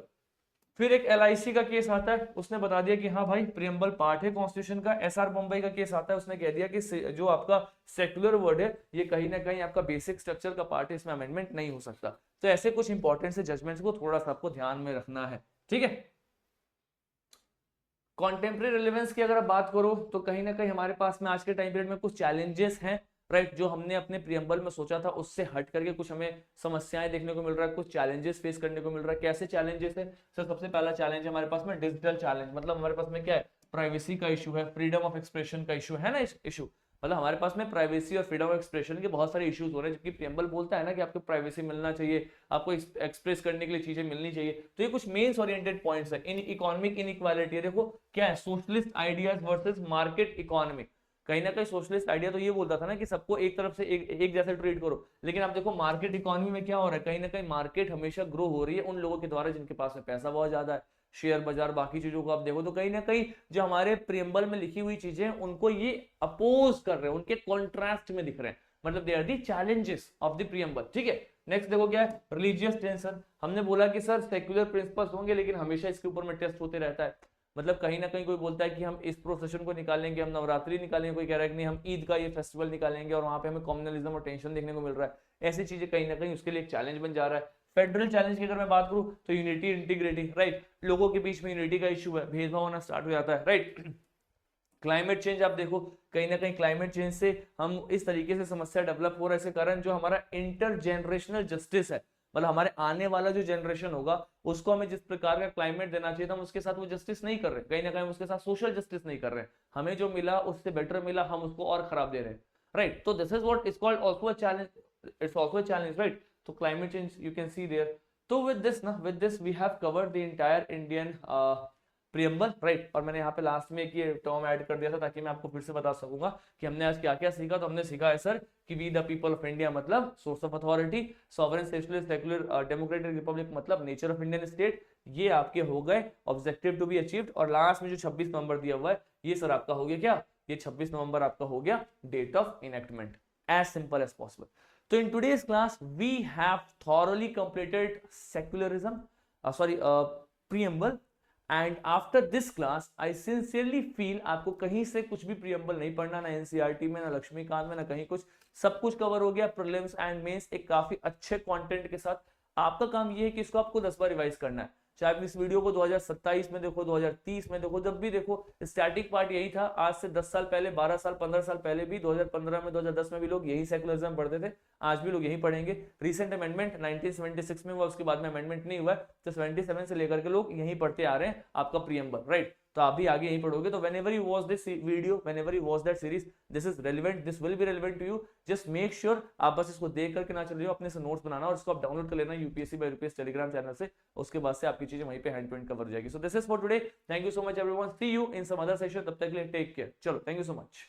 फिर एक LIC का केस आता है, उसने बता दिया कि हाँ भाई प्रियम्बल पार्ट है कॉन्स्टिट्यूशन का। SR बम्बई का केस आता है, उसने कह दिया कि जो आपका सेक्युलर वर्ड है ये कहीं ना कहीं आपका बेसिक स्ट्रक्चर का पार्ट है, इसमें अमेंडमेंट नहीं हो सकता। तो ऐसे कुछ इंपॉर्टेंट से जजमेंट्स को थोड़ा सा आपको ध्यान में रखना है, ठीक है। कॉन्टेम्प्रेरी रेलेवेंस की अगर आप बात करो तो कहीं ना कहीं हमारे पास में आज के टाइम पीरियड में कुछ चैलेंजेस हैं, राइट। जो हमने अपने प्रियम्बल में सोचा था उससे हट करके कुछ हमें समस्याएं देखने को मिल रहा है, कुछ चैलेंजेस फेस करने को मिल रहा है। कैसे चैलेंजेस है सर? सबसे पहला चैलेंज हमारे पास में डिजिटल चैलेंज, मतलब हमारे पास में क्या है, प्राइवेसी का इशू है, फ्रीडम ऑफ एक्सप्रेशन का इशू है ना, इशू मतलब हमारे पास में प्राइवेसी और फ्रीडम ऑफ एक्सप्रेशन के बहुत सारे इश्यूज हो रहे हैं, जबकि प्रियम्बल बोलता है ना कि आपको प्राइवेसी मिलना चाहिए, आपको एक्सप्रेस करने के लिए चीजें मिलनी चाहिए। तो ये कुछ मेंस ओरिएंटेड पॉइंट्स है। इन इकोनॉमिक इनइक्वालिटी, देखो क्या है, socialist ideas versus market economy. कहीं ना कहीं सोशलिस्ट आइडिया तो ये बोलता था ना कि सबको एक तरफ से एक जैसे ट्रीट करो, लेकिन आप देखो मार्केट इकोनॉमी में क्या हो रहा है, कहीं ना कहीं मार्केट हमेशा ग्रो हो रही है उन लोगों के द्वारा जिनके पास में पैसा बहुत ज्यादा है। शेयर बाजार, बाकी चीजों को आप देखो तो कहीं ना कहीं जो हमारे प्रियम्बल में लिखी हुई चीजें उनको ये अपोज कर रहे हैं, उनके कॉन्ट्रास्ट में दिख रहे हैं, मतलब they are the challenges of the preamble, ठीक है। नेक्स्ट देखो क्या है, रिलीजियस टेंशन। हमने बोला कि सर सेक्युलर प्रिंसिपल्स होंगे लेकिन हमेशा इसके ऊपर में टेस्ट होते रहता है। मतलब कहीं ना कहीं कोई बोलता है कि हम इस प्रोसेशन को निकालेंगे, हम नवरात्रि निकालेंगे, कोई कह रहा है कि नहीं हम ईद का ये फेस्टिवल निकालेंगे और वहां पे हमें कॉम्युनलिज्म और टेंशन देखने को मिल रहा है। ऐसी चीजें कहीं ना कहीं उसके लिए एक चैलेंज बन जा रहा है। फेडरल चैलेंज की अगर मैं बात करूं तो यूनिटी इंटीग्रिटी, राइट, लोगों के बीच में यूनिटी का इशू है, भेदभाव होना स्टार्ट हो जाता है, राइट। क्लाइमेट चेंज आप देखो, कहीं ना कहीं क्लाइमेट चेंज से हम इस तरीके से समस्या डेवलप हो रहा है, इसके कारण जो हमारा इंटर जनरेशनल जस्टिस है, मतलब हमारे आने वाला जो जनरेशन होगा उसको हमें जिस प्रकार का क्लाइमेट देना चाहिए था हम उसके साथ वो जस्टिस नहीं कर रहे, कहीं ना कहीं हम उसके साथ सोशल जस्टिस नहीं कर रहे, हमें जो मिला उससे बेटर मिला, हम उसको और खराब दे रहे हैं, राइट। तो this is what is called also a challenge, it's also a challenge, right. तो climate change you can see there. तो with this we have covered the entire Indian preamble, right. और मैंने यहाँ पे लास्ट में एक ये टर्म ऐड कर दिया था ताकि मैं आपको फिर से बता सकूंगा कि हमने आज क्या क्या सीखा। तो हमने सीखा है सर कि we the people of India मतलब source of authority, sovereign socialist secular democratic republic मतलब नेचर ऑफ इंडियन स्टेट, ये आपके हो गए ऑब्जेक्टिव टू बी अचीव्ड। और लास्ट में जो 26 नवंबर दिया हुआ है ये सर आपका हो गया क्या, ये 26 नवंबर आपका हो गया date of enactment, as simple as possible. तो in today's class we have thoroughly completed secularism, preamble, and after this class I sincerely feel आपको कहीं से कुछ भी प्रियम्बल नहीं पढ़ना, ना एनसीईआरटी में, ना लक्ष्मीकांत में, ना कहीं कुछ, सब कुछ कवर हो गया। प्रीलिम्स एंड मेंस एक काफी अच्छे कंटेंट के साथ। आपका काम ये है कि इसको आपको 10 बार रिवाइज करना है, चाहे आप इस वीडियो को 2027 में देखो, 2030 में देखो, जब भी देखो। स्टैटिक पार्ट यही था, आज से 10 साल पहले, 12 साल, 15 साल पहले भी, 2015 में, 2010 में भी लोग यही सेकुलरिज्म पढ़ते थे, आज भी लोग यही पढ़ेंगे। रिसेंट अमेंडमेंट 1976 में हुआ, उसके बाद में अमेंडमेंट नहीं हुआ, तो 77 से लेकर के लोग यही पढ़ते आ रहे हैं आपका प्रियम्बल, राइट। तो आप भी आगे यही पढ़ोगे। तो whenever you watch this video, whenever you watch that series, this is relevant, this will be relevant to you, just make sure आप बस इसको देख करके ना चल रहे हो, अपने से नोट्स बनाना और इसको आप डाउनलोड कर लेना UPSC by UPS Telegram channel से, उसके बाद से आपकी चीजें वहीं पे हैंड टू हैंड कवर हो जाएगी। So this is for today, thank you so much everyone, see you in some other session, तब तक के लिए टेक केयर, चलो थैंक यू सो मच।